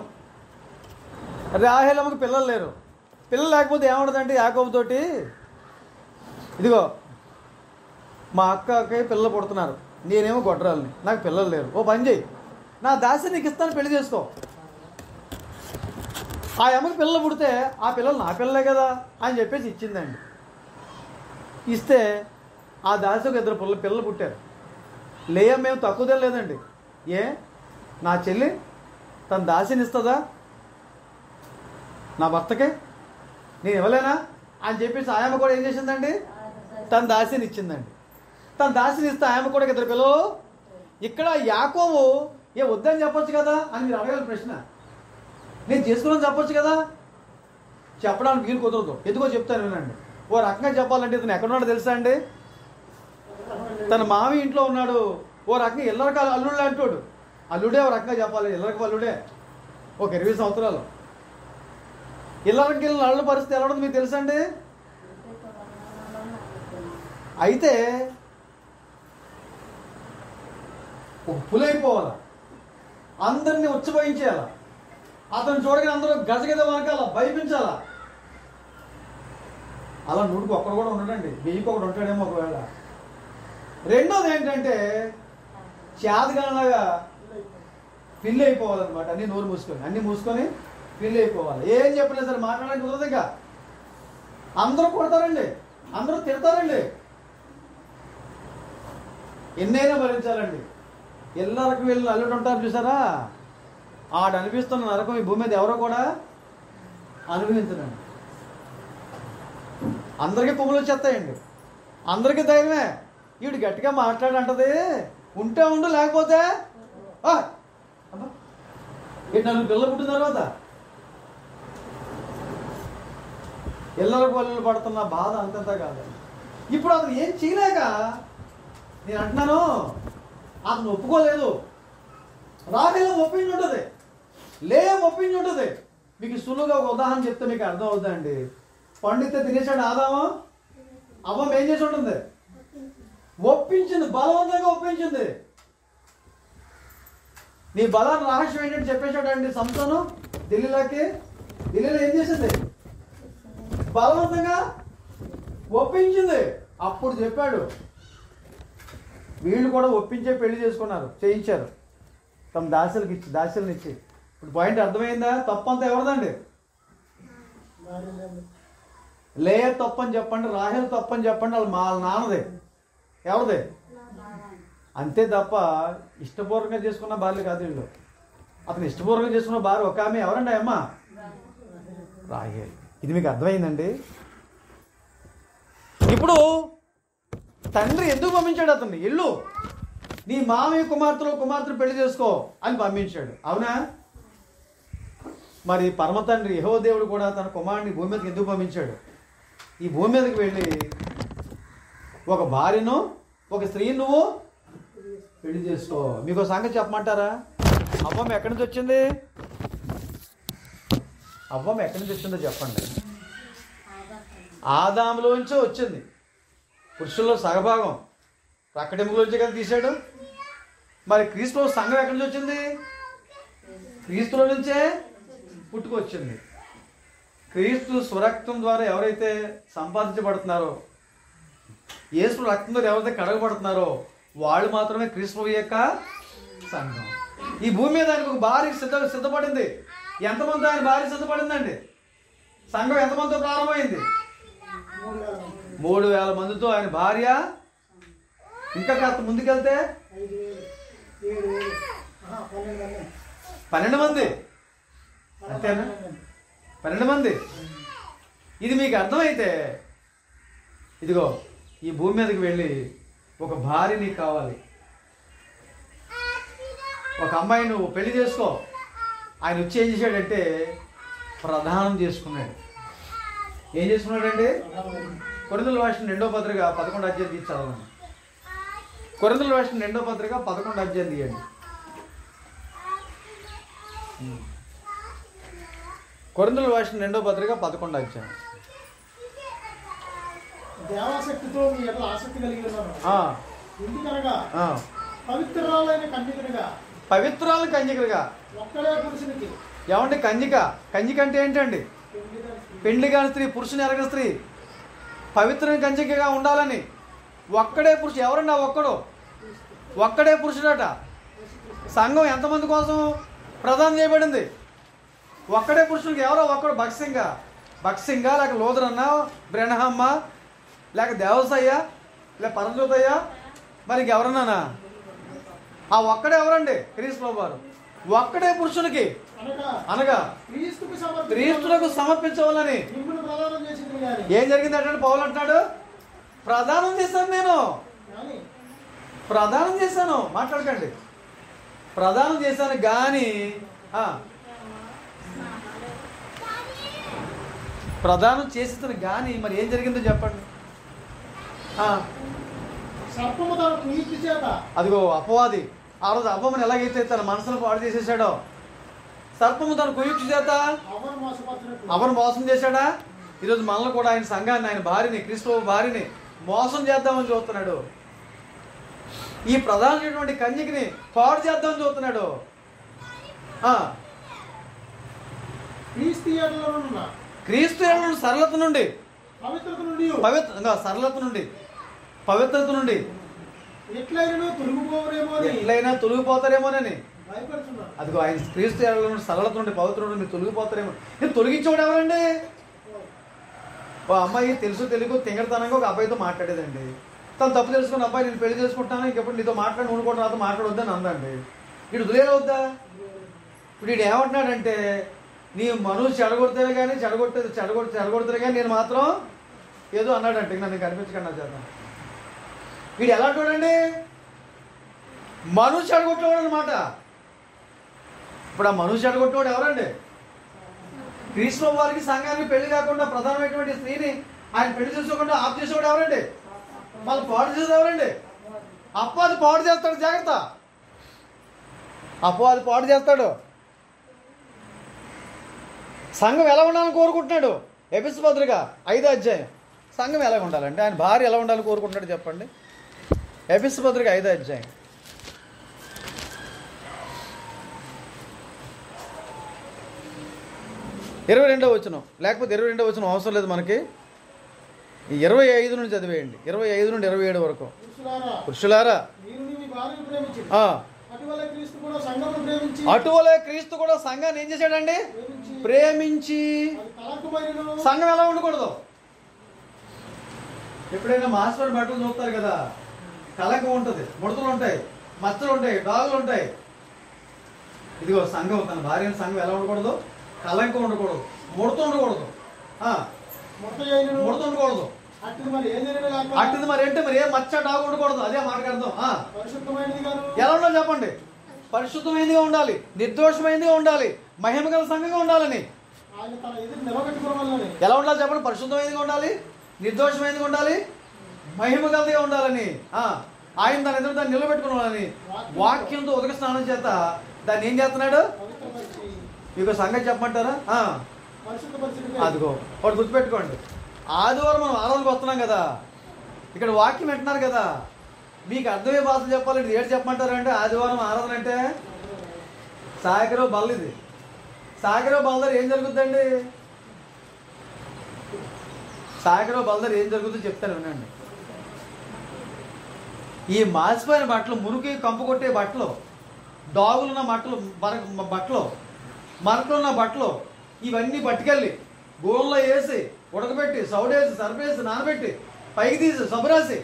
Speaker 1: రాహేలమ్మకి పిల్లలు లేరు. పిల్లలు లేకపోతే ఏముండదంటే యాకోబుతోటి, ఇదిగో మా అక్కకి పిల్లలు పుడుతున్నారు, నేనేమో గొడ్రాలని, నాకు పిల్లలు లేరు, ఓ పని చేయి, నా దాసి నీకు ఇస్తాను, పెళ్లి చేసుకో. ఆ అమ్మకి పిల్లలు పుడితే ఆ పిల్లలు నా పిల్లలే కదా అని చెప్పేసి ఇచ్చిందండి. ఇస్తే ఆ దాసికి 2 పిల్లలు పుట్టారు. లేయమ్మ ఏం తక్కువ లేదండి. ఏ నా చెల్లి తన దాసిని ఇస్తుందా నా భర్తకే, నేను ఇవ్వలేనా అని చెప్పేసి ఆయమ్మ కూడా ఏం చేసిందండి? తన దాసిని ఇచ్చిందండి. తన దాసిని ఇస్తే ఆయమ్మ కూడా 2 పిల్లలు. ఇక్కడ యాకోబు ఏ వద్దని చెప్పొచ్చు కదా అని మీరు అడగాలి ప్రశ్న. నేను చేసుకున్నాను చెప్పొచ్చు కదా, చెప్పడానికి వీలు కుదరదు. ఎందుకో చెప్తాను వినండి. ఓ రకంగా చెప్పాలంటే ఇతను ఎక్కడున్నాడో తెలుసా అండి? తన మామి ఇంట్లో ఉన్నాడు. ఓ రకంగా ఇల్లరక అల్లుడే అంటాడు. అల్లుడే ఓ రకంగా చెప్పాలి, ఇల్లరక అల్లుడే. ఒక 20 సంవత్సరాలు ఇల్లరకి అల్లుడు పరిస్థితి ఎలా ఉంటుంది మీకు తెలుసా అండి? అయితే ఒక పులైపోవాలా, అందరినీ ఉచ్చబోయించేయాలా, అతను చూడగానే అందరూ గజగజ వనకాల భయపించాలా. అలా నూటికి ఒక్కడు కూడా ఉండడండి, 1000కి ఒకడు ఉంటాడేమో ఒకవేళ. రెండోది ఏంటంటే చేతగానలాగా పిల్లి అయిపోవాలన్నమాట. అన్ని నోరు మూసుకొని, అన్ని మూసుకొని పిల్లి అయిపోవాలి. ఏం చెప్పలేదు సరే మాట్లాడడానికి కుదరదు. ఇంకా అందరూ కొడతారండి, అందరూ తిడతారండి, ఎన్నైనా భరించాలండి. ఎల్లరికి వెళ్ళి అల్లుడు ఉంటారు చూసారా, ఆడు అనిపిస్తున్న నరకం ఈ భూమి మీద ఎవరో కూడా అనుభవించరండి. అందరికీ పువ్వులు వచ్చేస్తాయండి, అందరికీ ధైర్యమే. వీడు గట్టిగా మాట్లాడంటది, ఉంటే ఉండు, లేకపోతే ఇటు 4 పిల్లలు పుట్టిన తర్వాత ఎల్లరికి వాళ్ళు పడుతున్న బాధ అంతంతా కాదు. ఇప్పుడు అతను ఏం చేయలేక, నేను అంటున్నాను, అతను ఒప్పుకోలేదు. రాహేలు ఒప్పించి ఉంటుంది, లేయం ఒప్పించి ఉంటుంది. మీకు సులువుగా ఒక ఉదాహరణ చెప్తే మీకు అర్థం అవుతుందండి. పండితే తినేసాడు ఆదాము, అవ్వం ఏం చేసి ఉంటుంది? ఒప్పించింది, బలవంతంగా ఒప్పించింది. నీ బలాన్ని రహస్యం ఏంటంటే చెప్పేశాడండి సంసోను ఢిల్లీలోకి. ఢిల్లీలో ఏం చేసింది? బలవంతంగా ఒప్పించింది. అప్పుడు చెప్పాడు. వీళ్ళు కూడా ఒప్పించే పెళ్లి చేసుకున్నారు, చేయించారు తమ దాసులను ఇచ్చి. ఇప్పుడు పాయింట్ అర్థమైందా? తప్పంతా ఎవరిదండి? లేయ తప్పని చెప్పండి, రాహేలు తప్పని చెప్పండి, వాళ్ళ నాన్నదే. ఎవరిదే? అంతే తప్ప ఇష్టపూర్వకంగా చేసుకున్న భార్యలు కాదు వీళ్ళు. అతను ఇష్టపూర్వకంగా చేసుకున్న భార్య ఒక ఆమె. ఎవరండి అమ్మ? రాహేలు. ఇది మీకు అర్థమైందండి? ఇప్పుడు తండ్రి ఎందుకు పంపించాడు అతన్ని? ఇల్లు నీ మామయ్య కుమార్తెను పెళ్లి చేసుకో అని పంపించాడు, అవునా? మరి పరమ తండ్రి యెహోవా దేవుడు కూడా తన కుమారుడిని భూమి మీదకి ఎందుకు పంపించాడు? ఈ భూమి మీదకి వెళ్ళి ఒక భార్యను, ఒక స్త్రీని నువ్వు పెళ్లి చేసుకో. మీకు సంగతి చెప్పమంటారా? అవ్వం ఎక్కడి నుంచి వచ్చింది? అవ్వం ఎక్కడి నుంచి వచ్చిందో చెప్పండి. ఆదాములోంచే వచ్చింది. పురుషుల్లో సగభాగం ప్రక్కడెములోంచే కదా తీశాడు. మరి క్రీస్తు సంఘం ఎక్కడి నుంచి వచ్చింది? క్రీస్తులో నుంచే పుట్టుకొచ్చింది. క్రీస్తు స్వరక్తం ద్వారా ఎవరైతే సంపాదించబడుతున్నారో, యేసు రక్తం ద్వారా ఎవరైతే కడగబడుతున్నారో వాళ్ళు మాత్రమే క్రీస్తు యొక్క సంఘం. ఈ భూమి మీద ఆయనకు ఒక భార్య సిద్ధపడింది. ఎంతమంది ఆయన భార్య సిద్ధపడిందండి? సంఘం ఎంతమందితో ప్రారంభమైంది? 3000 మందితో ఆయన భార్య. ఇంకా కాస్త ముందుకెళ్తే 12 మంది. అంతేనా? 12 మంది. ఇది మీకు అర్థమైతే ఇదిగో ఈ భూమి మీదకి వెళ్ళి ఒక భార్య నీకు కావాలి, ఒక అమ్మాయి నువ్వు పెళ్లి చేసుకో, ఆయన వచ్చి ఏం చేశాడంటే ప్రదానం చేసుకున్నాడు. ఏం చేసుకున్నాడండి? కొరింథీయుల రాసిన 2వ పత్రిక 11వ అధ్యాయం తీసి చదవండి. కొరింథీయుల రాసిన 2వ పత్రిక 11వ అధ్యాయం తీయండి. కొరింథీయుల రాసిన 2వ పత్రిక 11వ అధ్యాయం.
Speaker 2: దేవాసక్తితో మీ ఎడల ఆసక్తి కలిగి ఉన్నాను. ఎందుకనగా పవిత్రాలైన కన్యకలుగా ఒక్కడే పురుషునికి.
Speaker 1: ఏమంటే కన్యక అంటే ఏంటండి? పెండ్లి కాని స్త్రీ, పురుషుని ఎరగని స్త్రీ, పవిత్రమైన కన్యకగా ఉండాలని. ఒక్కడే పురుషుడు. ఎవరన్నా ఒక్కడే పురుషుడట. సంఘం ఎంతమంది కోసం ప్రదానం చేయబడింది? ఒక్కడే పురుషుడికి. ఎవరో ఒక్కడు. భక్సింగ లేక లోదరన్న, బ్రెనహమ్మ, లేక దేవసయ్య, లేక పరంజ్యోతయ్య, మరి ఎవరన్నానా? ఆ ఒక్కడే ఎవరండి? క్రీస్తు వారు. ఒక్కడే పురుషునికి అనగా క్రీస్తులకు సమర్పించవాలని. ఏం జరిగింది అంటే పౌలు అంటున్నాడు, ప్రదానం చేశాను, నేను ప్రదానం చేశాను. మాట్లాడకండి. ప్రదానం చేశాను కానీ ప్రదానం చేసేది కానీ మరి ఏం జరిగిందో చెప్పండి. అదిగో అపవాది ఆ రోజు అపమని ఎలాగైతే తన మనసును పాడు చేసేసాడో, సర్పము తన కుయుక్తి చేత అవను మోసం చేశాడా? ఈరోజు మనల్ని కూడా ఆయన సంఘాన్ని, ఆయన భార్యని, క్రీస్తు భార్యని మోసం చేద్దామని చూస్తున్నాడు. ఈ ప్రధానమైనటువంటి కన్యకని పాడు చేద్దామని చూస్తున్నాడు. క్రీస్తు సరళత నుండి, పవిత్రత నుండి ఎట్లయినా తొలగిపోతారేమోనని. అదిగో ఆయన క్రీస్తు సరళత నుండి, పవిత్ర నుండి మీరు తొలగిపోతారేమో. నేను తొలగించేవాడు ఎవరండి? ఓ అమ్మాయి తెలుగు తింగరతనంగా ఒక అబ్బాయితో మాట్లాడేదండి. తను తప్పు తెలుసుకున్న అబ్బాయి, నేను పెళ్లి చేసుకుంటాను, ఇంకెప్పుడు నీతో నువ్వు నాతో మాట్లాడొద్దని అందండి. వీడు వదిలేలా వద్దా? ఇప్పుడు వీడు ఏమంటున్నాడంటే, నీ మనుషు చెడగొడితేనే కానీ చెడగొడితేనే కానీ నేను మాత్రం ఏదో అన్నాడంటే నన్ను కనిపించకుండా చేద్దాం. వీడు ఎలా చూడండి, మనుషు చెడగొట్టేవాడు అనమాట. ఇప్పుడు ఆ మనుషు చెడగొట్టేవాడు ఎవరండి? క్రీస్తు వారికి సంఘానికి పెళ్లి కాకుండా ప్రధానమైనటువంటి స్త్రీని ఆయన పెళ్లి చేసుకోకుండా ఆఫ్ చేసేవాడు ఎవరండి? వాళ్ళు పాడు చేసేది ఎవరండి? అపవాది పాడు చేస్తాడు. జాగ్రత్త, అపవాది పాడు చేస్తాడు. సంఘం ఎలా ఉండాలని కోరుకుంటున్నాడు? ఎఫెసీ పత్రిక 5వ అధ్యాయం. సంఘం ఎలా ఉండాలంటే ఆయన భార్య ఎలా ఉండాలని కోరుకుంటున్నాడు చెప్పండి. ఎఫెసీ పత్రిక 5వ అధ్యాయం. 22వ వచనం, లేకపోతే 22వ వచనం అవసరం లేదు మనకి. 25 నుండి చదివేయండి. 25 నుండి 27 వరకు. పురుషులారా, అటువలే క్రీస్తు కూడా సంఘాన్ని ఏం చేశాడండి? ప్రేమించి. సంఘం ఎలా ఉండకూడదు? ఎప్పుడైనా మాస్టర్ బట్టలు చూస్తారు కదా, కలకం ఉంటుంది, ముడతలు ఉంటాయి, మచ్చలు ఉంటాయి, డాగులు ఉంటాయి. ఇదిగో సంఘం, తన భార్య సంఘం ఎలా ఉండకూడదు? కలంకం ఉండకూడదు, ముడత ఉండకూడదు, ముడత ఉండకూడదు. అట్టిది మరి ఏంటి? మరి ఏ మచ్చ డాగు ఉండకూడదు. అదే మాట్లాడదాం. ఎలా ఉండాలి చెప్పండి? పరిశుద్ధమైనదిగా ఉండాలి, నిర్దోషమైనదిగా ఉండాలి, మహిమ గల సంఘంగా ఉండాలని. ఎలా ఉండాలి చెప్పండి? పరిశుద్ధమైనదిగా ఉండాలి, నిర్దోషమైనదిగా ఉండాలి, మహిమ గలదిగా ఉండాలని. ఆయన దాని ఎదురు దాన్ని నిలబెట్టుకోవాలని వాక్యంతో ఉదక స్నానం చేత దాన్ని ఏం చేస్తున్నాడు? మీకు సంగతి చెప్పమంటారా? అదిగో ఒకటి గుర్తుపెట్టుకోండి. ఆదివారం మనం ఆరాధనకు వస్తున్నాం కదా, ఇక్కడ వాక్యం వింటున్నారు కదా, మీకు అర్థమయ్యే భాష చెప్పాలంటే ఏడు చెప్పమంటారు అంటే, ఆదివారం ఆరాధన అంటే సాయకరావు బల్ల. ఇది సాయకరావు బల్లదారు ఏం జరుగుతుందండి? సాయకరావు బల్లదారు ఏం జరుగుతుందో చెప్తాను వినండి. ఈ మాసిపోయిన బట్టలు, మురికి కంపు కొట్టే బట్టలు, డాగులున్న బట్టలు, మరకలున్న బట్టలు, ఇవన్నీ పట్టుకెళ్ళి గోళ్ళలో వేసి ఉడకబెట్టి సౌడేసి సర్పేసి నానబెట్టి పైకి తీసి సబరాసి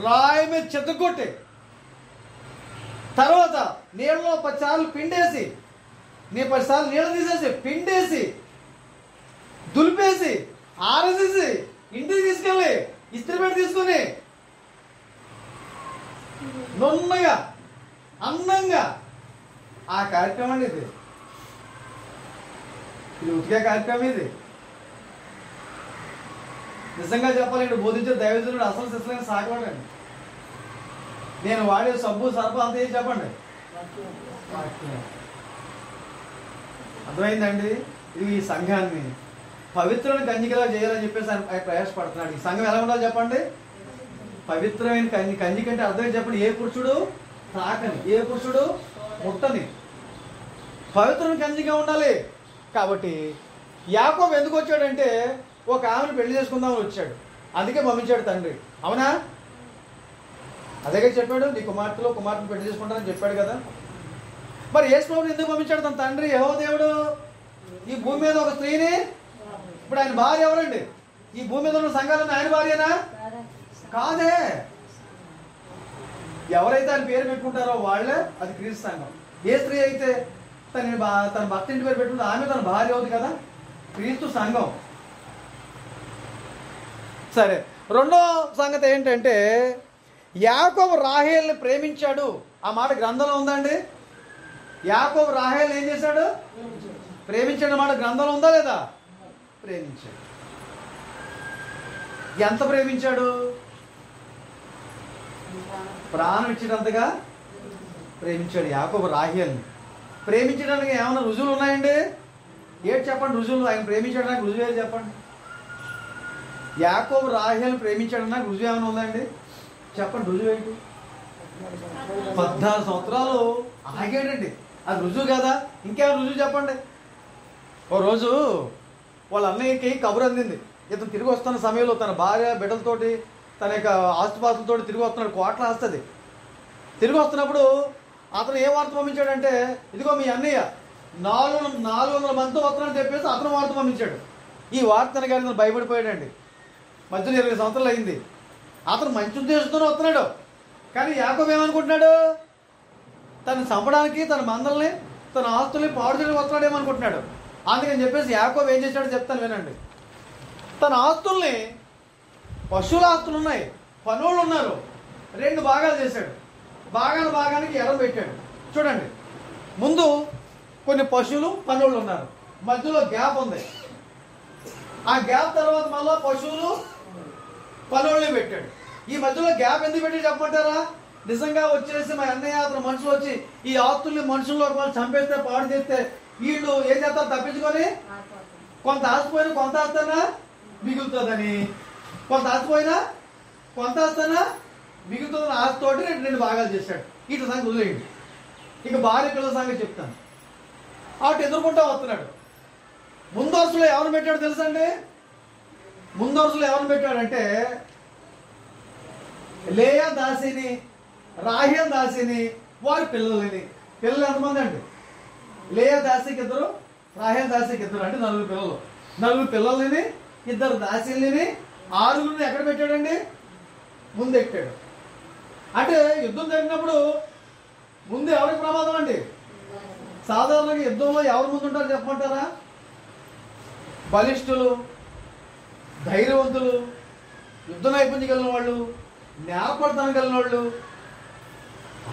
Speaker 1: రాయి మీద చెత్తకొట్టి తర్వాత నీళ్ళలో 10 సార్లు పిండేసి, 10 సార్లు నీళ్ళు తీసేసి పిండేసి దులిపేసి ఆరేసేసి ఇంటికి తీసుకెళ్ళి ఇస్త్రీ పెట్టి తీసుకొని నున్నగా అందంగా ఆ కార్యక్రమం అండి ఇది. ఇది ఉతికే కార్యక్రమం ఇది. నిజంగా చెప్పాలండి, బోధించే దైవజనుడు అసలు శిశులైన సాగవాడండి. నేను వాడే సబ్బు సర్ప అంత ఏం చెప్పండి, అర్థమైందండి. ఇది ఈ సంఘాన్ని పవిత్రమైన కన్యకలా చేయాలని చెప్పేసి ఆయన ప్రయాసపడుతున్నాడు. ఈ సంఘం ఎలా ఉండాలి చెప్పండి, పవిత్రమైన కన్యక అంటే అర్థం చెప్పండి, ఏ పురుషుడు తాకని, ఏ పురుషుడు ముట్టని పవిత్రమైన కన్యకగా ఉండాలి. కాబట్టి యాకోబు ఎందుకు వచ్చాడంటే ఒక ఆమెను పెళ్లి చేసుకుందామని వచ్చాడు, అందుకే పంపించాడు తండ్రి. అవునా? అదే చెప్పాడు, నీ కుమార్తెను పెళ్లి చేసుకుంటానని చెప్పాడు కదా. మరి యేసు ప్రభువుని ఎందుకు పంపించాడు తన తండ్రి యెహోవా దేవుడు? ఈ భూమి మీద ఒక స్త్రీని, ఇప్పుడు ఆయన భార్య ఎవరండి? ఈ భూమి మీద ఉన్న సంఘాలన్నీ ఆయన భార్యనా? కాదే. ఎవరైతే ఆయన పేరు పెట్టుకుంటారో వాళ్ళే అది క్రీస్తు సంఘం. ఏ స్త్రీ అయితే తన భర్త ఇంటి పేరు పెట్టుకుంటే ఆమె తన భార్య అవుతుంది కదా, క్రీస్తు సంఘం. సరే, రెండో సంగతి ఏంటంటే యాకోబు రాహేల్ని ప్రేమించాడు. ఆ మాట గ్రంథంలో ఉందండి. యాకోబు రాహేల్ని ఏం చేశాడు? ప్రేమించాడు. మాట గ్రంథంలో ఉందా లేదా? ప్రేమించాడు. ఎంత ప్రేమించాడు? ప్రాణం ఇచ్చేటంతగా ప్రేమించాడు యాకోబు రాహేల్ని. ప్రేమించడానికి ఏమైనా రుజువులు ఉన్నాయండి? ఏంటి చెప్పండి రుజువులు? ఆయన ప్రేమించడానికి రుజువు ఏది చెప్పండి? యాకోబు రాహేల్ని ప్రేమించడానికి రుజువు ఏమైనా ఉందండి? చెప్పండి రుజువు ఏంటి? 14 సంవత్సరాలు ఆగాడండి, అది రుజువు కదా. ఇంకేమైనా రుజువు చెప్పండి. ఓ రోజు వాళ్ళ అన్నయ్యకి కబురు అందింది, ఇతను తిరిగి వస్తున్న సమయంలో తన భార్య బిడ్డలతోటి తన యొక్క ఆస్తుపాస్తులతో తిరిగి వస్తున్నాడు, కోట్ల ఆస్తుంది. తిరిగి వస్తున్నప్పుడు అతను ఏ వార్త పంపించాడంటే, ఇదిగో మీ అన్నయ్య 400 మందితో వస్తున్నాడని చెప్పేసి అతను వార్త పంపించాడు. ఈ వార్తను కానీ అతను భయపడిపోయాడండి. మధ్యలో 20 సంవత్సరాలు అయింది. అతను మంచి ఉద్దేశంతోనే వస్తున్నాడు, కానీ యాకోబు ఏమనుకుంటున్నాడు? తను చంపడానికి, తన మందల్ని, తన ఆస్తుల్ని పాడు చేయడానికి వస్తున్నాడేమనుకుంటున్నాడు. అందుకని చెప్పేసి యాకోబు ఏం చేశాడో చెప్తాను వినండి. తన ఆస్తుల్ని, పశువుల ఆస్తులు ఉన్నాయి, పనులు ఉన్నారు, 2 భాగాలు చేశాడు. భాగానికి ఎడం పెట్టాడు. చూడండి, ముందు కొన్ని పశువులు పనులు ఉన్నారు, మధ్యలో గ్యాప్ ఉంది. ఆ గ్యాప్ తర్వాత మళ్ళీ పశువులు పనుల్ని పెట్టాడు. ఈ మధ్యలో గ్యాప్ ఎందుకు పెట్టి చెప్పమంటారా? నిజంగా వచ్చేసి మా అన్నయ్య అతను మనుషులు వచ్చి ఈ ఆస్తుల్ని మనుషుల్లో వాళ్ళు చంపేస్తే, పాడు చేస్తే వీళ్ళు ఏం చేస్తారు? తప్పించుకొని కొంత ఆస్తిపోయినా కొంత ఆస్తైనా మిగులుతుందని, కొంత ఆస్తిపోయినా కొంత ఆస్తైనా మిగులుతుందని ఆస్తితోటి 2 భాగాలు చేశాడు. ఇట్లా సంగతి వదిలేయండి. ఇక భార్య పిల్లల సంగతి చెప్తాను. అటు ఎదుర్కొంటా వస్తున్నాడు. ముందు వరుసలో ఎవరిని పెట్టాడు తెలుసండి? ముందు వరుసలో ఎవరిని పెట్టాడంటే లేయా దాసిని, రాహేల్ దాసిని, వారి పిల్లలని. పిల్లలు ఎంతమంది అండి? లేయా దాసికి 2, రాహేల్ దాసికి 2, అంటే 4 పిల్లలు. 4 పిల్లలని, 2 దాసీలని, 6 ఎక్కడ పెట్టాడండి? ముందు ఎక్కాడు. అంటే యుద్ధం జరిగినప్పుడు ముందు ఎవరికి ప్రమాదం అండి? సాధారణంగా యుద్ధంలో ఎవరు ముందు ఉంటారు చెప్పమంటారా? బలిష్ఠులు, ధైర్యవంతులు, యుద్ధ నైపుణ్యం కలిగిన వాళ్ళు, నేర్పడతనం కలిగిన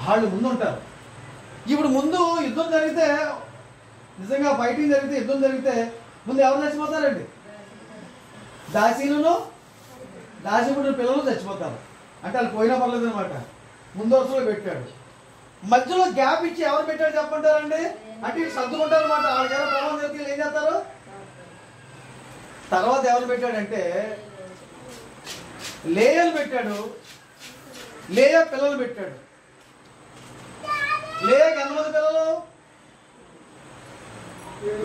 Speaker 1: వాళ్ళు ముందు ఉంటారు. ఇప్పుడు ముందు యుద్ధం జరిగితే, నిజంగా ఫైటింగ్ జరిగితే, యుద్ధం జరిగితే ముందు ఎవరు చచ్చిపోతారండి? దాసీలను, దాసీపుడు పిల్లలు చచ్చిపోతారు. అంటే వాళ్ళు పోయినా పర్లేదు అనమాట. ముందు వరుసలో పెట్టాడు. మధ్యలో గ్యాప్ ఇచ్చి ఎవరు పెట్టాడు చెప్పంటారండి? అంటే ఇవి సర్దుకుంటారు అనమాట. వాళ్ళకైనా ప్రమాదం జరిగితే ఏం చేస్తారు? తర్వాత ఎవరు పెట్టాడంటే లేయలు పెట్టాడు, లేయా పిల్లలు పెట్టాడు. లేయాకి ఎంతమంది పిల్లలు?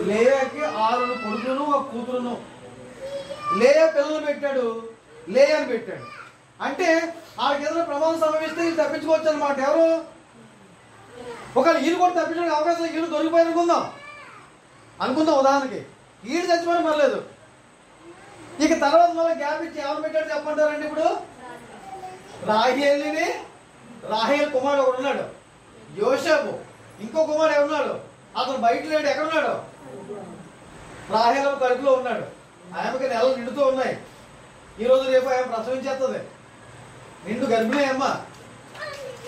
Speaker 1: లేయాకి 6 కొడుకులను 1 కూతురును. లేయా పిల్లలు పెట్టాడు, లేయాని పెట్టాడు. అంటే వాళ్ళకి ఏదైనా ప్రమాదం సంభవిస్తే వీళ్ళు తప్పించుకోవచ్చు అనమాట. ఎవరు? ఒకవేళ వీళ్ళు కూడా తప్పించడానికి అవకాశం, వీళ్ళు దొరికిపోయి అనుకుందాం ఉదాహరణకి, వీళ్ళు చచ్చిపోయిన పర్లేదు. ఇక తర్వాత మళ్ళీ గ్యాప్ ఇచ్చి ఎవరు పెట్టాడు చెప్పంటారండి? ఇప్పుడు రాహేల్ని, రాహేల్ కుమారుడు ఒకడు ఉన్నాడు, యోసేపు. ఇంకో కుమారుడు ఎవరున్నాడు? అతను బయట లేడు. ఎక్కడున్నాడు? రాహేల్ కడుపులో ఉన్నాడు. ఆమెకి నెలలు నిండుతూ ఉన్నాయి. ఈరోజు రేపు ఆమె ప్రసవించేస్తుంది. నిండు గర్భిణీ అమ్మ.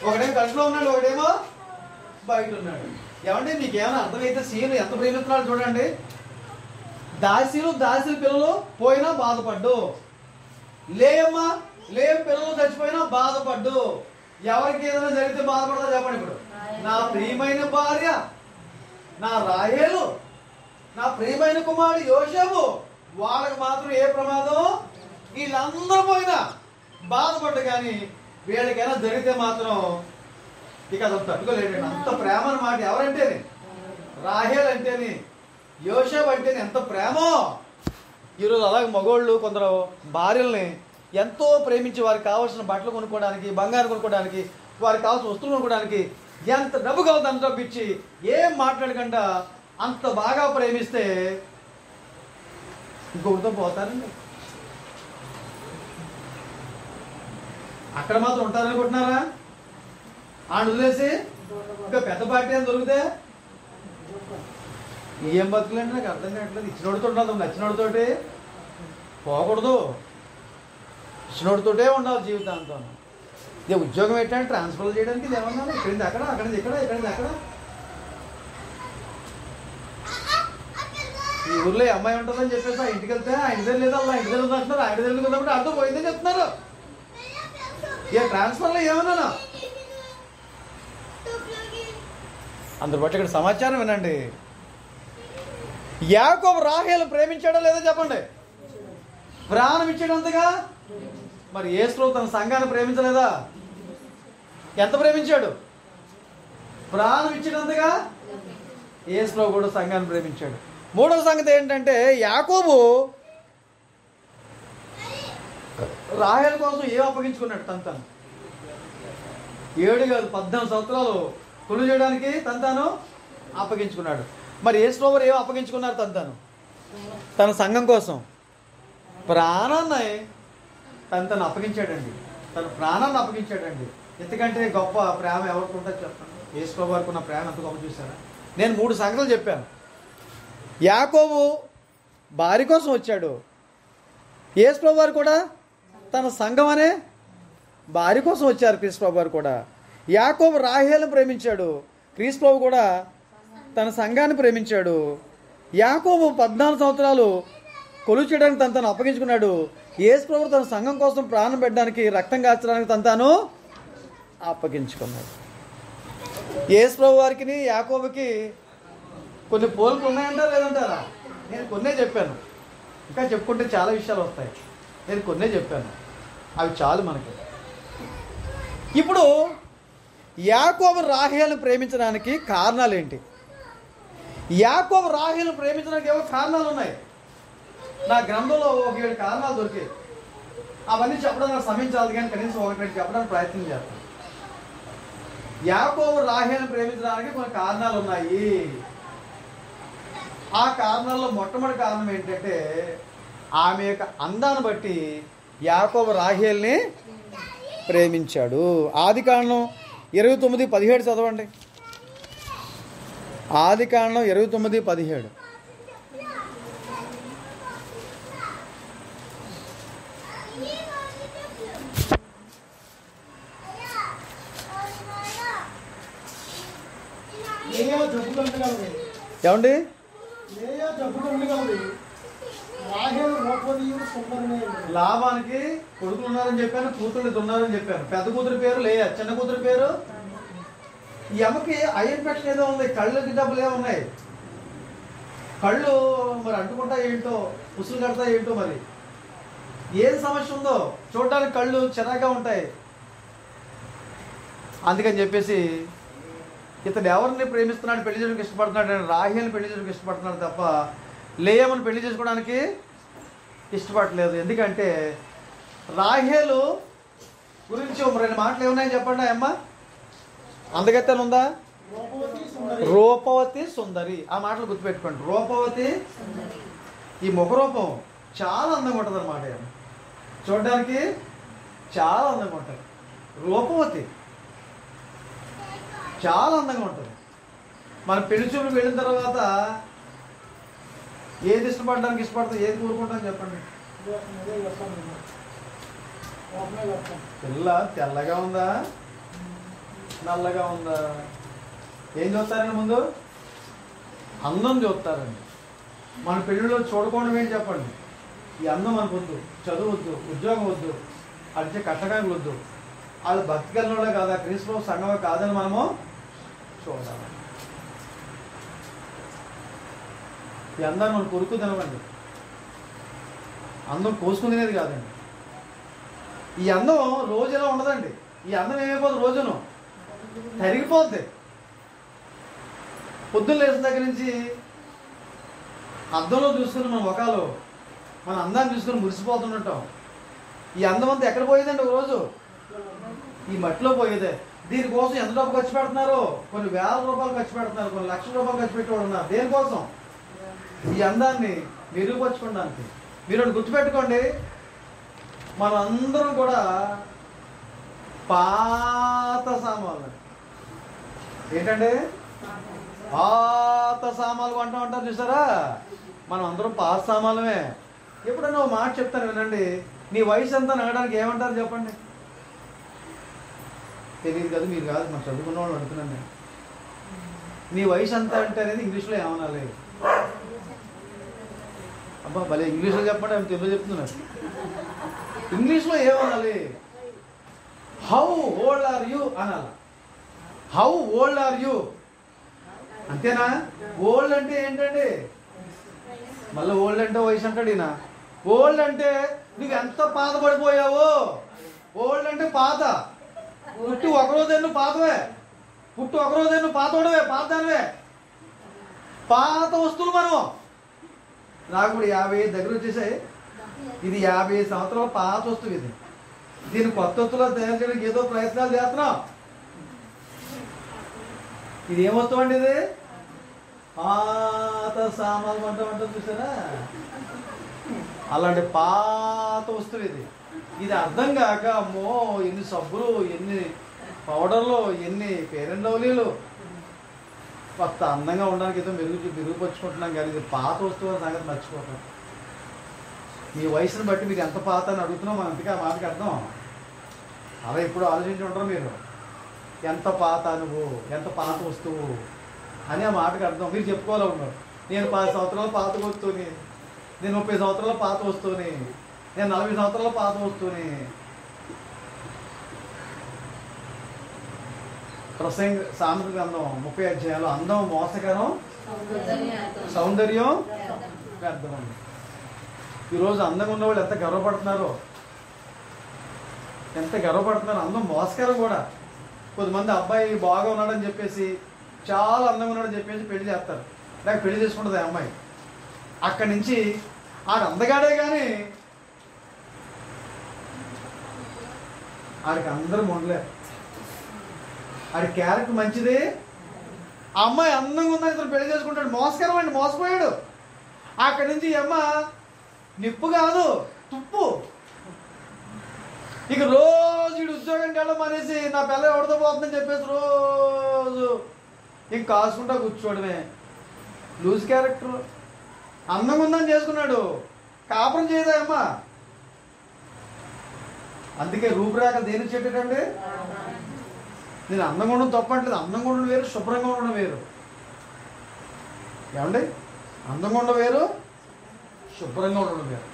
Speaker 1: ఒకడేమో కడుపులో ఉన్నాడు, ఒకడేమో బయట ఉన్నాడు. ఏమంటే మీకు ఏమైనా అర్థమైతే సీను ఎంత ప్రేమిస్తున్నాడు చూడండి. దాసీలు పిల్లలు పోయినా బాధపడ్డు, లేయమ్మా లేయం పిల్లలు చచ్చిపోయినా బాధపడ్డు. ఎవరికి ఏదైనా జరిగితే బాధపడతా చెప్పండి. ఇప్పుడు నా ప్రియమైన భార్య, నా రాహేలు, నా ప్రియమైన కుమారుడు యోసేపు, వాళ్ళకి మాత్రం ఏ ప్రమాదం, వీళ్ళందరూ పోయినా బాధపడ్డు. కానీ వీళ్ళకైనా జరిగితే మాత్రం ఇక అసలు తట్టుకోలేడండి. అంత ప్రేమ అన్నమాట. ఎవరంటేనే రాహేల్ అంటేనే, యోసేపు అంటేనే ఎంత ప్రేమో. ఈరోజు అలాగే మగోళ్ళు కొందరు భార్యల్ని ఎంతో ప్రేమించి వారికి కావాల్సిన బట్టలు కొనుక్కోవడానికి, బంగారం కొనుక్కోవడానికి, వారికి కావాల్సిన వస్తువులు కొనుక్కోవడానికి ఎంత డబ్బు కావాలి అంత డబ్బు ఇచ్చి ఏం మాట్లాడకుండా అంత బాగా ప్రేమిస్తే ఇంకొకరితో పోతారండి. అక్కడ మాత్రం ఉంటారనుకుంటున్నారా? ఆయన వదిలేసి ఇంకా పెద్ద పార్టీ అని దొరికితే ఏం బతుకులండి? నాకు అర్థం కావట్లేదు. ఇచ్చినోడితో ఉండాలి, నచ్చినోడితోటి పోకూడదు, ఇచ్చినోడితోటే ఉండాలి జీవితాంతం. ఇదే ఉద్యోగం ఏంటంటే ట్రాన్స్ఫర్ చేయడానికి ఇది ఏమన్నా ఇక్కడింది అక్కడ, అక్కడింది ఇక్కడ, ఇక్కడింది అక్కడ. ఈ ఊర్లో ఈ అమ్మాయి ఉంటుందని చెప్పేసి ఆ ఇంటికి వెళ్తే ఆ ఇంటి దగ్గర లేదు, అలా ఇంటి దగ్గర అంటున్నారు, ఆ ఇంటి దగ్గర ఉన్నప్పుడు అర్థం పోయిందని చెప్తున్నారు. ఇక ట్రాన్స్ఫర్లో ఏమన్నా అందరు బట్టి ఇక్కడ సమాచారం వినండి. యాకోబు రాహేలు ప్రేమించాడో లేదో చెప్పండి. ప్రాణం ఇచ్చాడంతగా. మరి యేసు తన సంఘాన్ని ప్రేమించలేదా? ఎంత ప్రేమించాడు? ప్రాణం ఇచ్చినంతగా యేసు కూడా సంఘాన్ని ప్రేమించాడు. మూడవ సంగతి ఏంటంటే యాకోబు రాహేలు కోసం ఏం అప్పగించుకున్నాడు? తను 7 కాదు 14 సంవత్సరాలు కొలు చేయడానికి తను అప్పగించుకున్నాడు. మరి యేసు వారు ఏమో అప్పగించుకున్నారు? తన సంఘం కోసం ప్రాణాన్ని తను అప్పగించాడండి. తన ప్రాణాన్ని అప్పగించాడండి. ఎందుకంటే గొప్ప ప్రేమ ఎవరికి ఉంటుంది చెప్పండి? యేసు వారికి ఉన్న ప్రేమ ఎంత గొప్ప చూసారా? నేను 3 సంగతులు చెప్పాను. యాకోబు భార్య కోసం వచ్చాడు. యేసు వారు కూడా తన సంఘం అనే భార్య కోసం వచ్చారు. క్రీస్తు వారు కూడా యాకోబు రాహేలును ప్రేమించాడు. క్రీస్తు కూడా తన సంఘాన్ని ప్రేమించాడు. యాకోబు 14 సంవత్సరాలు కొలువు చేయడానికి తను అప్పగించుకున్నాడు. యేసు ప్రభు తన సంఘం కోసం ప్రాణం పెట్టడానికి, రక్తం కాల్చడానికి తను అప్పగించుకున్నాడు. యేసు ప్రభు వారికి యాకోబుకి కొన్ని పోలికలు ఉన్నాయంటారా లేదంటారా? నేను కొన్నే చెప్పాను. ఇంకా చెప్పుకుంటే చాలా విషయాలు వస్తాయి. నేను కొన్నే చెప్పాను, అవి చాలు మనకి. ఇప్పుడు యాకోబు రాహేలును ప్రేమించడానికి కారణాలు ఏంటి? యాకోబు రాహేలును ప్రేమించడానికి ఏవో కారణాలు ఉన్నాయి. నా గ్రంథంలో ఒక 7 కారణాలు దొరికాయి. అవన్నీ చెప్పడం నాకు సమయం చాలదు, కానీ కనీసం 1-2 చెప్పడానికి ప్రయత్నం చేస్తాను. యాకోబు రాహేలును ప్రేమించడానికి కొన్ని కారణాలు ఉన్నాయి. ఆ కారణాల్లో మొట్టమొదటి కారణం ఏంటంటే ఆమె యొక్క అందాన్ని బట్టి యాకోబు రాహేలుని ప్రేమించాడు. ఆదికాండం 29:17 చదవండి. ఆదికాండం 29:17. ఏమండి? లాభానికి కొడుకులు ఉన్నారని చెప్పాను, కూతుళ్ళు ఉన్నారని చెప్పాను. పెద్ద కూతురు పేరు లేయా, చిన్న కూతురు పేరు. ఈ అమ్మకి ఐ ఇన్ఫెక్షన్ ఏదో ఉంది, కళ్ళకి డబ్బులు ఏమో ఉన్నాయి. కళ్ళు మరి అంటుకుంటా ఏంటో, ఉసులు కడతా ఏంటో, మరి ఏం సమస్య ఉందో చూడడానికి కళ్ళు చిరాగా ఉంటాయి. అందుకని చెప్పేసి ఇతను ఎవరిని ప్రేమిస్తున్నాడు, పెళ్లి చేసుకోవడానికి ఇష్టపడుతున్నాడు? రాహేలుని పెళ్లి చేసుకోవడానికి ఇష్టపడుతున్నాడు తప్ప లేయమ్మని పెళ్లి చేసుకోవడానికి ఇష్టపడలేదు. ఎందుకంటే రాహేలు గురించి 2 మాటలు ఏమున్నాయని చెప్పండి. అమ్మ అందగత్తెను ఉందా? రూపవతి సుందరి. ఆ మాటలు గుర్తుపెట్టుకోండి. రూపవతి, ఈ ముఖరూపం చాలా అందంగా ఉంటుంది అన్నమాట. చూడడానికి చాలా అందంగా ఉంటుంది. రూపవతి చాలా అందంగా ఉంటుంది. మనం పెళ్లి చూపులు వెళ్ళిన తర్వాత ఏది ఇష్టపడడానికి ఇష్టపడతాం, ఏది కోరుకుంటాం చెప్పండి? పిల్ల తెల్లగా ఉందా, నల్లగా ఉందా? ఏం చూస్తారండి ముందు? అందం చూస్తారండి. మన పెళ్ళిలో చూడకుండా ఏంటి చెప్పండి? ఈ అందం మనకు వద్దు, చదువు వద్దు, ఉద్యోగం వద్దు, అడిచే కట్టకాయలు వద్దు, అది భక్తి కలిగినోడే కాదా, క్రీస్తు సంఘమే కాదని మనము చూడాలి. ఈ అందాన్ని మనం కొరుకు తినవండి. అందం కోసుకుని తినేది కాదండి. ఈ అందం రోజు ఎలా ఉండదండి. ఈ అందం ఏమైపోతుంది? రోజును తరిగిపోద్ది. పొద్దున్న లేచిన దగ్గర నుంచి అద్దంలో చూసుకుని మన ముఖాలు, మన అందాన్ని చూసుకుని మురిసిపోతుంటాం. ఈ అందం అంతా ఎక్కడ పోయేదండి? ఒక రోజు ఈ మట్టిలో పోయేదే. దీనికోసం ఎంత డబ్బు ఖర్చు పెడుతున్నారు? కొన్ని వేల రూపాయలు ఖర్చు పెడుతున్నారు, కొన్ని లక్షల రూపాయలు ఖర్చు పెట్టేవాడు ఉన్నారు. దేనికోసం? ఈ అందాన్ని మెరుగుపరచుకోవడానికి. మీరు ఒకటి గుర్తుపెట్టుకోండి, మనందరం కూడా పాత సామాన్లు. ఏంటండి? పాత సామాన్లు కొంటా ఉంటారు చూసారా? మనం అందరం పాత సామాన్లమే. ఎప్పుడైనా ఒక మాట చెప్తాను వినండి. నీ వయసు ఎంత అనడానికి ఏమంటారు చెప్పండి? తెలియదు కదా, మీరు కాదు, మనం చదువుకున్న వాళ్ళు అడుగుతున్నాను నేను. నీ వయసు ఎంత అంటే అనేది ఇంగ్లీష్లో ఏమనాలి? అబ్బా భలే ఇంగ్లీష్లో చెప్పండి, ఆమె తెలుగులో చెప్తున్నారు. ఇంగ్లీష్లో ఏమనాలి? హౌ ఓల్డ్ ఆర్ యూ అనాలి. హౌ ఓల్డ్ ఆర్ యూ అంతేనా? ఓల్డ్ అంటే ఏంటండి? మళ్ళీ ఓల్డ్ అంటే వయసు అంటాడు ఈయన. ఓల్డ్ అంటే నువ్వు ఎంత పాత పడిపోయావో. ఓల్డ్ అంటే పాత. పుట్టి ఒకరోజు నువ్వు పాతవే, పుట్టి ఒకరోజు నువ్వు పాతోడవే, పాతదానివే. పాత వస్తువులు మనం. నాకు ఇప్పుడు 50 దగ్గర వచ్చేసాయి. ఇది 50 సంవత్సరాల పాత వస్తువు. ఇది దీన్ని కొత్త వస్తువులో తయారు చేయడానికి ఏదో ప్రయత్నాలు చేస్తున్నాం. ఇది ఏం వస్తువు అండి? ఇది పాత సామాన్లు అంటాం చూసారా? అలాంటి పాత వస్తువు ఇది. ఇది అర్థం కాక అమ్మో ఎన్ని సబ్బులు, ఎన్ని పౌడర్లు, ఎన్ని ఫెయిర్ అండ్ లవ్లీలు, కొత్త అందంగా ఉండడానికి ఏదో మెరుగుపరుచుకుంటున్నాం కానీ ఇది పాత వస్తువు అనే సంగతి మర్చిపోతాం. మీ వయసును బట్టి మీరు ఎంత పాత అని అడుగుతున్నాం, మనం అంతగా ఆ మాటకి అర్థం. అలా ఎప్పుడు ఆలోచించి ఉంటారు మీరు. ఎంత పాత నువ్వు, ఎంత పాత వస్తువు అని ఆ మాటకి అర్థం. మీరు చెప్పుకోవాలి ఉన్నారు, నేను 10 సంవత్సరాల పాత వస్తువుని, నేను 30 సంవత్సరాల పాత వస్తువుని, నేను 40 సంవత్సరాల పాత వస్తువుని. ప్రసంగ సామెతల గ్రంథం 30 అధ్యాయాలు అందం మోసకరం, సౌందర్యం వ్యర్థం. ఈరోజు అందంగా ఉన్నవాళ్ళు ఎంత గర్వపడుతున్నారో, ఎంత గర్వపడుతున్నారు. అందం మోసకరం కూడా. కొద్దిమంది అబ్బాయి బాగా ఉన్నాడని చెప్పేసి, చాలా అందంగా ఉన్నాడని చెప్పేసి పెళ్లి చేస్తారు, లేక పెళ్లి చేసుకుంటుంది ఆ అమ్మాయి. అక్కడి నుంచి ఆడు అందగాడే కానీ ఆడికి అందరూ మొండలేరు. ఆడి క్యారెక్టర్ మంచిది. ఆ అమ్మాయి అందంగా ఉందని ఇతను పెళ్లి చేసుకుంటాడు. మోసకరం అండి, మోసపోయాడు. అక్కడి నుంచి ఈ అమ్మ నిప్పు కాదు తుప్పు. ఇక రోజు వీడు ఉద్యోగం వెళ్ళడం అనేసి నా పిల్ల ఎవరితో పోతుందని చెప్పేసి రోజు ఇంక కాసుకుంటా కూర్చోవడమే. Loose character. అందంగా ఉందని చేసుకున్నాడు, కాపురం చేయదా అమ్మ. అందుకే రూపురేఖలు దేనికి చెప్పేటండి? నేను అందంగా ఉండడం తప్పట్లేదు. అందంగా ఉండడం వేరు, శుభ్రంగా ఉండడం వేరు. ఏమండి? అందంగా ఉండడం వేరు, శుభ్రంగా ఉండడం వేరు.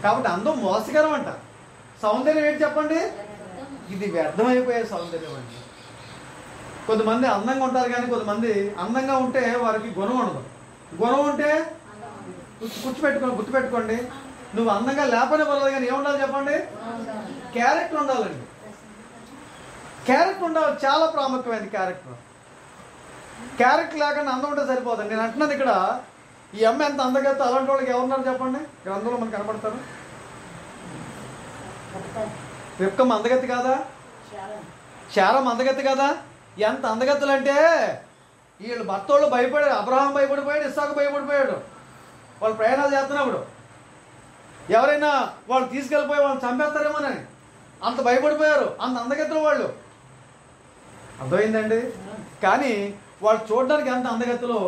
Speaker 1: కాబట్టి అందం మోసకరం అంట. సౌందర్యం ఏంటి చెప్పండి? ఇది వ్యర్థమైపోయే సౌందర్యం అండి. కొంతమంది అందంగా ఉంటారు కానీ కొంతమంది అందంగా ఉంటే వారికి గుణం ఉండదు. గుణం ఉంటే గుర్తుపెట్టుకోండి, నువ్వు అందంగా లేపనే పర్లేదు కానీ ఏముండాలి చెప్పండి? క్యారెక్టర్ ఉండాలండి. క్యారెక్టర్ ఉండాలి, చాలా ప్రాముఖ్యమైనది క్యారెక్టర్. క్యారెక్టర్ లేకుండా అందం ఉంటే సరిపోతుంది. నేను అంటున్నాను ఇక్కడ, ఈ అమ్మ ఎంత అందగత్తో అలాంటి వాళ్ళకి ఎవరున్నారు చెప్పండి? గ్రంథంలో మనకు కనపడతారు. రిబ్కా అందగత్తి కాదా? శారా అందగత్తి కదా? ఎంత అందగత్తులు అంటే వీళ్ళు భర్తోళ్ళు భయపడారు. అబ్రహాం భయపడిపోయాడు, ఇస్సాకు భయపడిపోయాడు. వాళ్ళు ప్రయాణాలు చేస్తున్నప్పుడు ఎవరైనా వాళ్ళు తీసుకెళ్ళిపోయి వాళ్ళు చంపేస్తారేమోనని అంత భయపడిపోయారు. అంత అందగత్తులు వాళ్ళు. అర్థమైందండి? కానీ వాళ్ళు చూడడానికి ఎంత అందగత్తులో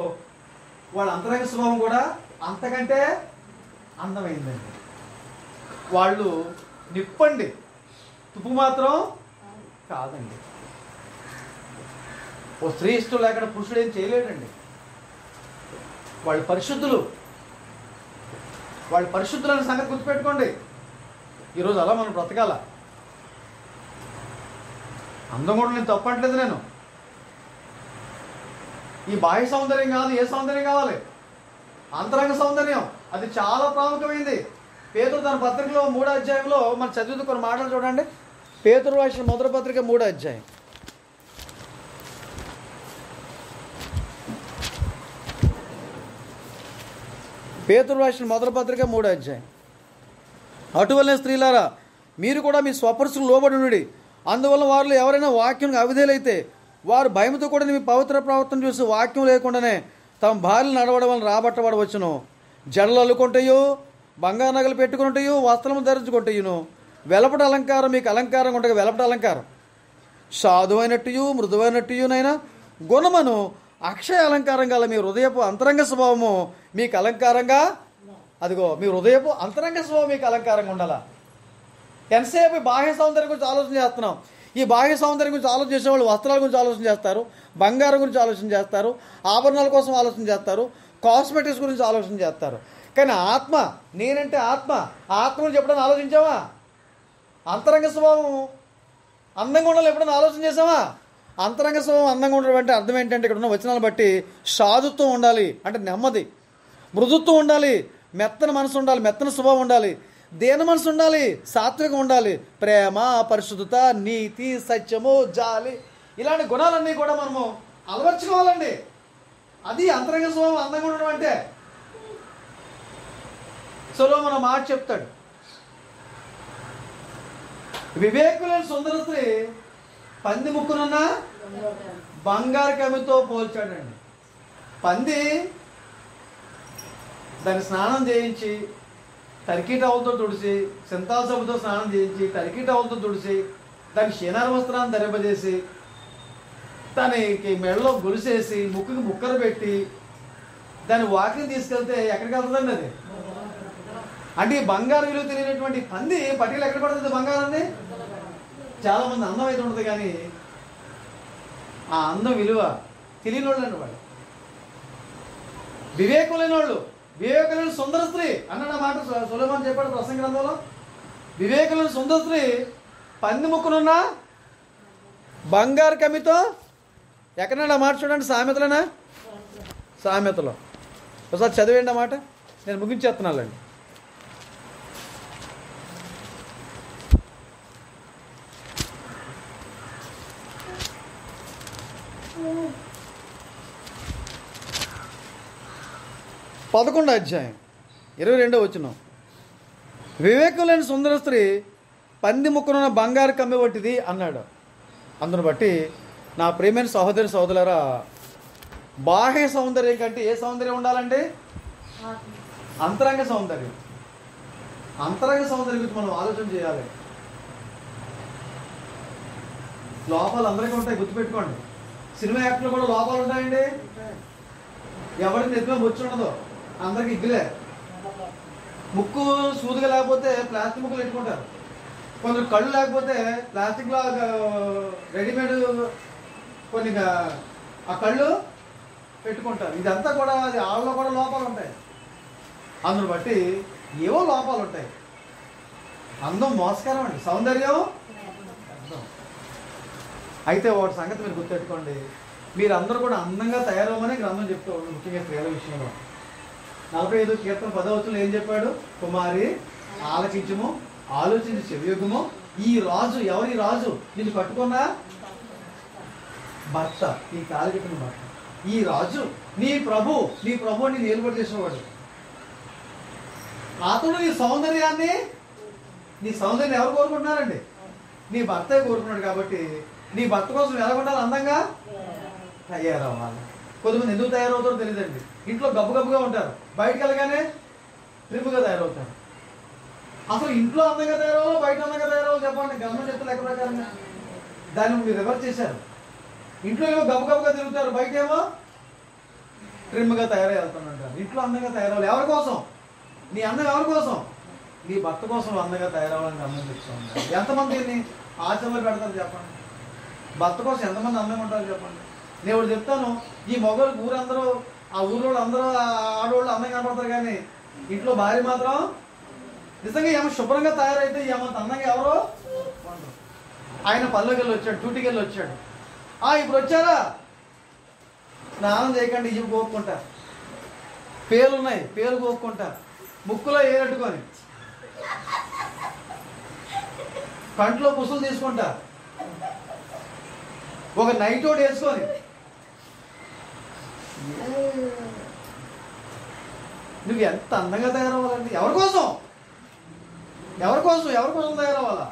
Speaker 1: వాళ్ళ అంతరంగ స్వభావం కూడా అంతకంటే అందమైందండి. వాళ్ళు నిప్పండి, తుప్పు మాత్రం కాదండి. ఓ స్త్రీ ఇష్టం లేకుండా పురుషుడు ఏం చేయలేడండి. వాళ్ళు పరిశుద్ధులు, వాళ్ళు పరిశుద్ధులనే సంగతి గుర్తుపెట్టుకోండి. ఈరోజు అలా మనం బ్రతకాల. అందం కూడా నేను తప్పట్లేదు. నేను ఈ బాహ్య సౌందర్యం కాదు, ఏ సౌందర్యం కావాలి? అంతరంగ సౌందర్యం. అది చాలా ప్రాముఖ్యమైంది. పేతురు తన పత్రికలో 3వ అధ్యాయంలో మనం చదివిన కొన్ని మాటలు చూడండి. పేతురు రాసిన మొదటి పత్రిక 3వ అధ్యాయం. పేతురు రాసిన మొదటి పత్రిక 3వ అధ్యాయం. అటువలనే స్త్రీలారా, మీరు కూడా మీ స్వపరుషులు లోబడి ఉండి, అందువల్ల వారిలో ఎవరైనా వాక్యం అవిధేయులైతే వారు భయంతో కూడా మీ పవిత్ర ప్రవర్తన చూసి వాక్యం లేకుండానే తమ భార్యలు నడవడం వల్ల రాబట్టబడవచ్చును. జడలు అల్లుకుంటాయో, బంగారు నగలు పెట్టుకుంటాయో, వస్త్రము ధరించుకుంటాయును. వెలపట అలంకారం మీకు అలంకారం ఉండగా వెలపట అలంకారం సాధువైనట్టు మృదువైనట్టునైనా గుణమును అక్షయ అలంకారం గల మీ హృదయపు అంతరంగ స్వభావము మీకు అలంకారంగా, అదిగో మీ హృదయపు అంతరంగ స్వభావం మీకు అలంకారంగా ఉండాలా. ఎంతసేపు బాహ్య సౌందర్యం గురించి ఆలోచన చేస్తున్నాం. ఈ బాహ్య సౌందర్యం గురించి ఆలోచన చేసే వాళ్ళు వస్త్రాల గురించి ఆలోచన చేస్తారు, బంగారం గురించి ఆలోచన చేస్తారు, ఆభరణాల కోసం ఆలోచన చేస్తారు, కాస్మెటిక్స్ గురించి ఆలోచన చేస్తారు. కానీ ఆత్మ, నేనంటే ఆత్మ, ఆత్మ గురించి ఎప్పుడైనా ఆలోచించావా? అంతరంగ స్వభావం అందంగా ఉండాలి ఎప్పుడైనా ఆలోచన చేసావా? అంతరంగ స్వభావం అందంగా ఉండడం అంటే అర్థం ఏంటంటే ఇక్కడ ఉన్న వచనాలు బట్టి సాధుత్వం ఉండాలి, అంటే నెమ్మది, మృదుత్వం ఉండాలి, మెత్తన మనసు ఉండాలి, మెత్తన స్వభావం ఉండాలి, దేన మనసు ఉండాలి, సాత్వికం ఉండాలి, ప్రేమ, పరిశుద్ధత, నీతి, సత్యము, జాలి, ఇలాంటి గుణాలన్నీ కూడా మనము అలవర్చుకోవాలండి. అది అంతరంగ స్వభావం అందంగా ఉండడం అంటే. సొలొమోను మాట చెప్తాడు, వివేకులైన సుందర స్త్రీ పంది ముక్కునున్న బంగారు కమితో పోల్చాడండి. పంది దాన్ని స్నానం చేయించి, టర్కీ టవల్తో తుడిచి, సింతాల సబ్బుతో స్నానం చేయించి, టర్కీ టవల్తో తుడిచి, దానికి షీనార వస్త్రాన్ని ధరింపజేసి, దానికి మెడలో గొలుసేసి, ముక్కుకి ముక్కలు పెట్టి, దాన్ని వాకింగ్ తీసుకెళ్తే ఎక్కడికి వెళ్తుందండి అది? అంటే ఈ బంగారు విలువ తెలియనటువంటి పంది పట్టికలు ఎక్కడ పడుతుంది బంగారాన్ని? చాలా మంది అందం అయితే ఉంటుంది, కానీ ఆ అందం విలువ తెలియని వాళ్ళు అండి వాళ్ళు. వివేకులైన వాళ్ళు, వివేకులైన సుందర స్త్రీ అన్న మాట సొలొమోను చెప్పాడు ప్రసంగ గ్రంథంలో. వివేకులైన సుందర స్త్రీ పంది ముక్కునున్న బంగారు కమితో, ఎక్కడన్నా మాట చూడండి, సామెతలోనా? సామెతలో ఒకసారి చదివేయండి ఆ మాట. నేను ముగించేస్తున్నానండి. పదకొండో అధ్యాయం 22వ వచనం. వివేకం లేని సుందర స్త్రీ పంది ముక్కునున్న బంగారు కమ్మి వంటిది అన్నాడు. అందును బట్టి నా ప్రియమైన సహోదరి సహోదరులారా, బాహ్య సౌందర్యం కంటే ఏ సౌందర్యం ఉండాలంటే? అంతరంగ సౌందర్యం. అంతరంగ సౌందర్యం గురించి మనం ఆలోచన చేయాలి. లోపాలు అందరికీ ఉంటాయి, గుర్తుపెట్టుకోండి. సినిమా యాక్టర్లు కూడా లోపాలు ఉంటాయండి. ఎవరికి నెత్తిమే బొచ్చు ఉండదు, అందరికి ఇగ్గులే. ముక్కు సూదిగా లేకపోతే ప్లాస్టిక్ ముక్కలు పెట్టుకుంటారు. కొందరు కళ్ళు లేకపోతే ప్లాస్టిక్లో రెడీమేడ్ కొన్ని ఆ కళ్ళు పెట్టుకుంటారు. ఇదంతా కూడా అది ఆళ్ళలో కూడా లోపాలు ఉంటాయి. అందును బట్టి ఏవో లోపాలు ఉంటాయి. అందం మోసకరం అండి, సౌందర్యం అందం. అయితే వాటి సంగతి మీరు గుర్తెట్టుకోండి. మీరందరూ కూడా అందంగా తయారవమని గ్రంథం చెప్తూ ఉండండి. ముఖ్యంగా స్త్రీల విషయంలో 45 కీర్తన 10వ వచనంలో ఏం చెప్పాడు? కుమారి ఆలకించుము, ఆలోచించి చెవియొగ్గుము. ఈ రాజు, ఎవరి రాజు? నిన్ను కట్టుకున్నా భర్త, నీ కాలు కట్టిన భర్త. ఈ రాజు నీ ప్రభు, నీ ప్రభు నీ ఏలుబడి చేసేవాడు. అతడు నీ సౌందర్యాన్ని ఎవరు కోరుకుంటున్నారండి? నీ భర్తే కోరుకున్నాడు. కాబట్టి నీ భర్త కోసం ఎలా ఉండాలి? అందంగా తయారవ్వాలి. కొంతమంది ఎందుకు తయారవుతారో తెలియదండి. ఇంట్లో గబ్బుగా ఉంటారు, బయటకు వెళ్ళగానే ట్రిప్గా తయారవుతారు. అసలు ఇంట్లో అందంగా తయారవ్వాలో బయట అందంగా తయారవ్వాలో చెప్పండి. గవర్నమెంట్ చెప్తే లెక్క ప్రకారంగా దాన్ని మీరు రివర్స్ చేశారు. ఇంట్లో ఏమో గబ్బుగా తిరుగుతారు, బయట ఏమో ట్రిమ్గా తయారై వెళ్తానంటారు. ఇంట్లో అందంగా తయారవ్వాలి. ఎవరి కోసం? నీ అందం ఎవరి కోసం? నీ భర్త కోసం అందంగా తయారవ్వాలని గమనం చెప్తా ఉంటారు. ఎంతమంది దీన్ని ఆచరణలో పెడతారు చెప్పండి? భర్త కోసం ఎంతమంది అందంగా ఉంటారు చెప్పండి? నేను ఒకటి చెప్తాను, ఈ మొగలు ఊరందరూ ఆ ఊళ్ళో అందరూ ఆడవాళ్ళు అందంగా కనపడతారు, కానీ ఇంట్లో భార్య మాత్రం నిజంగా ఏమో శుభ్రంగా తయారైతే ఏమంత అందంగా ఎవరో ఆయన పనులకి వెళ్ళి వచ్చాడు, డ్యూటీకి వెళ్ళి వచ్చాడు. ఇప్పుడు వచ్చారా, స్నానం చేయకండి, ఇవి కోపుకుంటా, పేలున్నాయి పేలు కోపుకుంటా, ముక్కులో ఏరట్టుకొని, కంట్లో పుసులు తీసుకుంటా, ఒక నైట్ ఒకటి వేసుకొని, నువ్వు ఎంత అందంగా తయారవ్వాలండి? ఎవరి కోసం తయారవ్వాలా?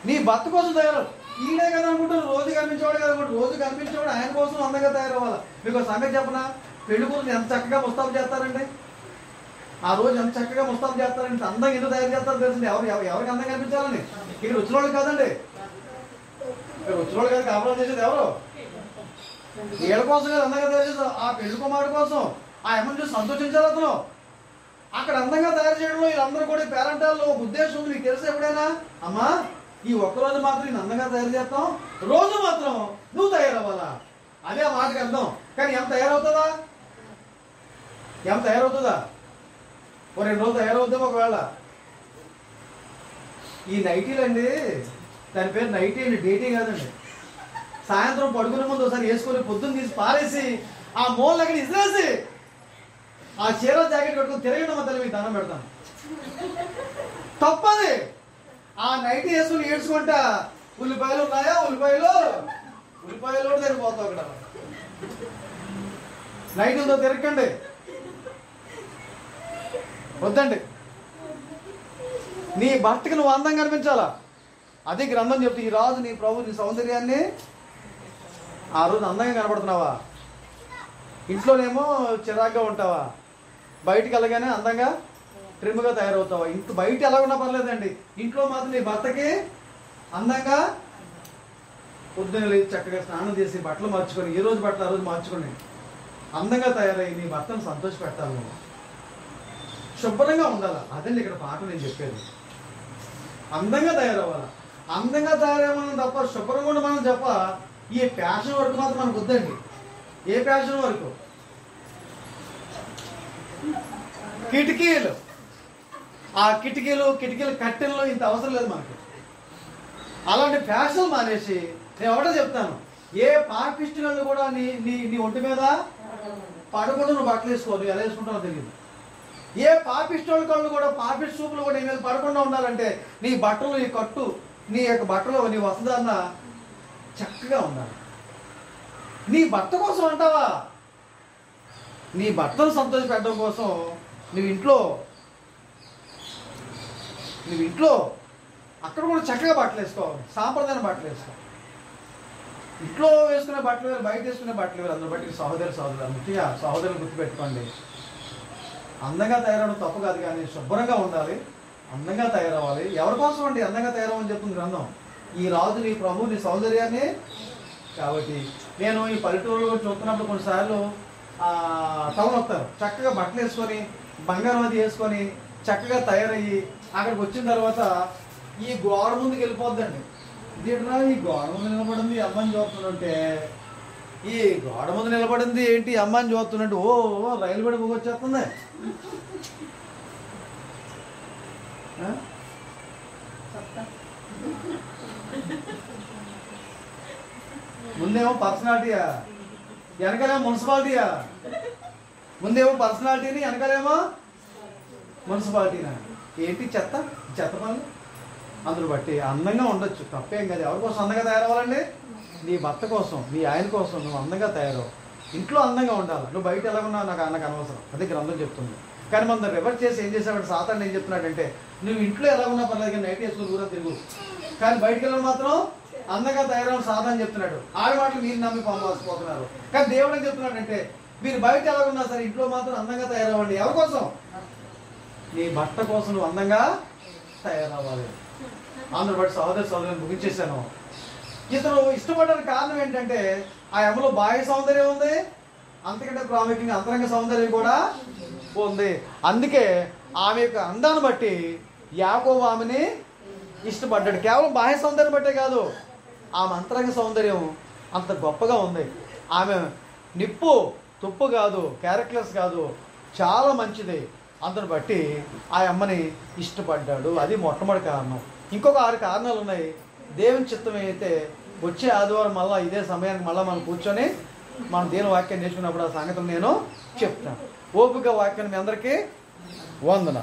Speaker 1: నీ భర్త కోసం తయారవు. ఈడే కదా అనుకుంటారు, రోజు కనిపించేవాడు కదా అనుకుంటారు, రోజు కనిపించేవాడు ఆయన కోసం అందంగా తయారవ్వాలా. మీకు ఒక సంగతి చెప్పనా, పెళ్లి కూతురు ఎంత చక్కగా ముస్తాబు చేస్తారండి, ఆ రోజు ఎంత చక్కగా ముస్తాబు చేస్తారంటే అందంగా ఎందుకు తయారు చేస్తారో తెలిసింది. ఎవరికి అందంగా కనిపించాలని? ఇక్కడ వచ్చినోళ్ళు కాదండి, ఇక్కడ వచ్చినోళ్ళు కాదు, కాపురం చేసేది ఎవరు? వీళ్ళ కోసం కదా అందంగా తయారు చేస్తారు, ఆ పెళ్లి కుమారుడు కోసం. ఆ అమ్మని చూసి సంతోషించాలి అతను. అక్కడ అందంగా తయారు చేయడంలో వీళ్ళందరూ కూడా పేరెంటాల్లో ఒక ఉద్దేశం ఉంది. నీకు తెలుసు ఎప్పుడైనా, అమ్మా ఈ ఒక్కరోజు మాత్రం నేను అందంగా తయారు చేస్తాం, రోజు మాత్రం నువ్వు తయారవ్వాలా, అదే ఆ మాటకి అర్థం. కానీ ఏం తయారవుతుందా? ఓ 2 రోజులు తయారవుతాం. ఒకవేళ ఈ నైటీలు అండి, దాని పేరు నైటీ అండి, డేటింగ్ కాదండి. సాయంత్రం పడుకునే ముందు ఒకసారి వేసుకొని పొద్దున్న తీసి పారేసి ఆ మూల అక్కడ ఇసిరేసి ఆ చీర జాకెట్ కట్టుకుని తిరగడం మా తల్లి మీకు దండం పెడతాను. తప్పది. ఆ నైట్ వేసుకుని ఏడ్చుకుంటా, ఉల్లిపాయలు ఉన్నాయా, ఉల్లిపాయలు కూడా తిరిగిపోతావు. అక్కడ నైట్లతో తిరగండి, వద్దండి. నీ భర్తకి నువ్వు అందంగా కనిపించాలా, అది గ్రంథం చెప్తే. ఈ రాజు నీ ప్రభు నీ సౌందర్యాన్ని ఆ రోజు అందంగా కనపడుతున్నావా? ఇంట్లోనేమో చిరాగ్గా ఉంటావా? బయటికి వెళ్ళగానే అందంగా ట్రిమ్గా తయారవుతావా? ఇంట్లో బయట ఎలా ఉన్నా పర్లేదండి, ఇంట్లో మాత్రం నీ భర్తకి అందంగా పొద్దున్న లేచి చక్కగా స్నానం చేసి బట్టలు మార్చుకొని, ఏ రోజు బట్టలు ఆ రోజు మార్చుకొని అందంగా తయారయ్యి నీ భర్తను సంతోష పెట్టాలి. నువ్వు శుభ్రంగా ఉండాలా. అదండి ఇక్కడ పాట నేను చెప్పేది. అందంగా తయారవ్వాలా. అందంగా తయారవ్వమని తప్ప శుభ్రంగా ఉండమని చెప్ప ఈ ఫ్యాషన్ వరకు మాత్రం మనకు వద్దండి. ఏ ఫ్యాషన్ వరకు? కిటికీలు, ఆ కిటికీలు కట్టెల్లో ఇంత అవసరం లేదు మనకి. అలాంటి ఫ్యాషన్ మానేసి నేను ఒకటే చెప్తాను, ఏ పాపిష్టిలో కూడా నీ ఒంటి మీద పడకుండా నువ్వు బట్టలు వేసుకో. నువ్వు ఎలా వేసుకుంటావో తెలియదు. ఏ పాపిష్టోళ్ళ కళ్ళు కూడా, పాపిస్ట్ చూపులు కూడా నీ మీద పడకుండా ఉండాలంటే నీ బట్టలు, నీ కట్టు, నీ యొక్క బట్టలు, నీ వసదాన్న చక్కగా ఉండాలి. నీ భర్త కోసం అంటావా? నీ భర్తను సంతోష పెట్టడం కోసం నువ్వు ఇంట్లో అక్కడ కూడా చక్కగా బట్టలు వేసుకోవాలి. సాంప్రదాయ బట్టలు వేసుకో. ఇంట్లో వేసుకునే బట్టలు వేరు, బయట వేసుకునే బట్టలు వేరు. అందులో బట్టి సహోదరులు ముఖ్యంగా సహోదరులు గుర్తుపెట్టుకోండి. అందంగా తయారవడం తప్పు కాదు, కానీ శుభ్రంగా ఉండాలి, అందంగా తయారవ్వాలి. ఎవరి కోసం అండి అందంగా తయారవని చెప్తుంది గ్రంథం? ఈ రాజు నీ ప్రభు నీ సౌందర్యాన్ని. కాబట్టి నేను ఈ పల్లెటూరులో చూస్తున్నప్పుడు కొన్నిసార్లు టౌన్ వస్తారు, చక్కగా బట్టలు వేసుకొని బంగారం అది వేసుకొని చక్కగా తయారయ్యి అక్కడికి వచ్చిన తర్వాత ఈ గోడ ముందుకు వెళ్ళిపోద్దండి. ఇదేంట్రా ఈ గోడ ముందు నిలబడింది అమ్మని చూస్తుంటే, ఈ గోడ ముందు నిలబడింది ఏంటి అమ్మని చూస్తున్నట్టు ఓ రైలు పడి వచ్చేస్తుంది. ముందేమో పర్సనాలిటీయా, వెనకాలేమో మున్సిపాలిటీయా. ముందేమో పర్సనాలిటీని, వెనకాలేమో మున్సిపాలిటీనా. ఏంటి చెత్త పనులు. అందులో బట్టి అందంగా ఉండొచ్చు, తప్పేం కాదు. ఎవరి కోసం అందంగా తయారవ్వాలండి? నీ భర్త కోసం, నీ ఆయన కోసం నువ్వు అందంగా తయారవు. ఇంట్లో అందంగా ఉండాలి. నువ్వు బయట ఎలా ఉన్నావు నాకు అనవసరం, అదే గ్రంథం చెప్తుంది. కానీ మనం రివర్స్ చేసి ఏం చేసామంటే సాతాను ఏం చెప్తున్నాడంటే, నువ్వు ఇంట్లో ఎలా ఉన్నా పర్లేదు కానీ నైట్ వేసుకుని ఊరా తిరుగు, కానీ బయటకు వెళ్ళడం మాత్రం అందంగా తయారవడం సాతాను చెప్తున్నాడు. ఆడి మాటలు మీరు నమ్మి పోతున్నారు. కానీ దేవుడు ఏం చెప్తున్నాడంటే, మీరు బయట ఎలా ఉన్నా సరే ఇంట్లో మాత్రం అందంగా తయారవ్వండి. ఎవరి కోసం? నీ భర్త కోసం నువ్వు అందంగా తయారవ్వాలి. అందులో బట్టి సహోదరులను ముగించేశాను. ఇతను ఇష్టపడడానికి కారణం ఏంటంటే, ఆ అమ్మలో బాహ్య సౌందర్యం ఉంది, అంతకంటే ప్రాముఖ్యంగా అంతరంగ సౌందర్యం కూడా ఉంది. అందుకే ఆమె యొక్క అందాన్ని బట్టి యాకోబు ఆమెని ఇష్టపడ్డాడు. కేవలం బాహ్య సౌందర్యం బట్టే కాదు, ఆమె అంతరంగ సౌందర్యం అంత గొప్పగా ఉంది. ఆమె నిప్పు తుప్పు కాదు, క్యారెక్టర్స్ కాదు, చాలా మంచిది. అందుని బట్టి ఆ అమ్మని ఇష్టపడ్డాడు. అది మొట్టమొదటి కారణం. ఇంకొక 6 కారణాలు ఉన్నాయి. దేవుని చిత్తం అయితే వచ్చే ఆదివారం మళ్ళీ ఇదే సమయానికి మళ్ళీ మనం కూర్చొని మనం దేవుని వాక్యాన్ని నేర్చుకున్నప్పుడు ఆ సంగతులు నేను చెప్తాను. ఓపిక వాక్యాన్ని మీ అందరికీ వందన.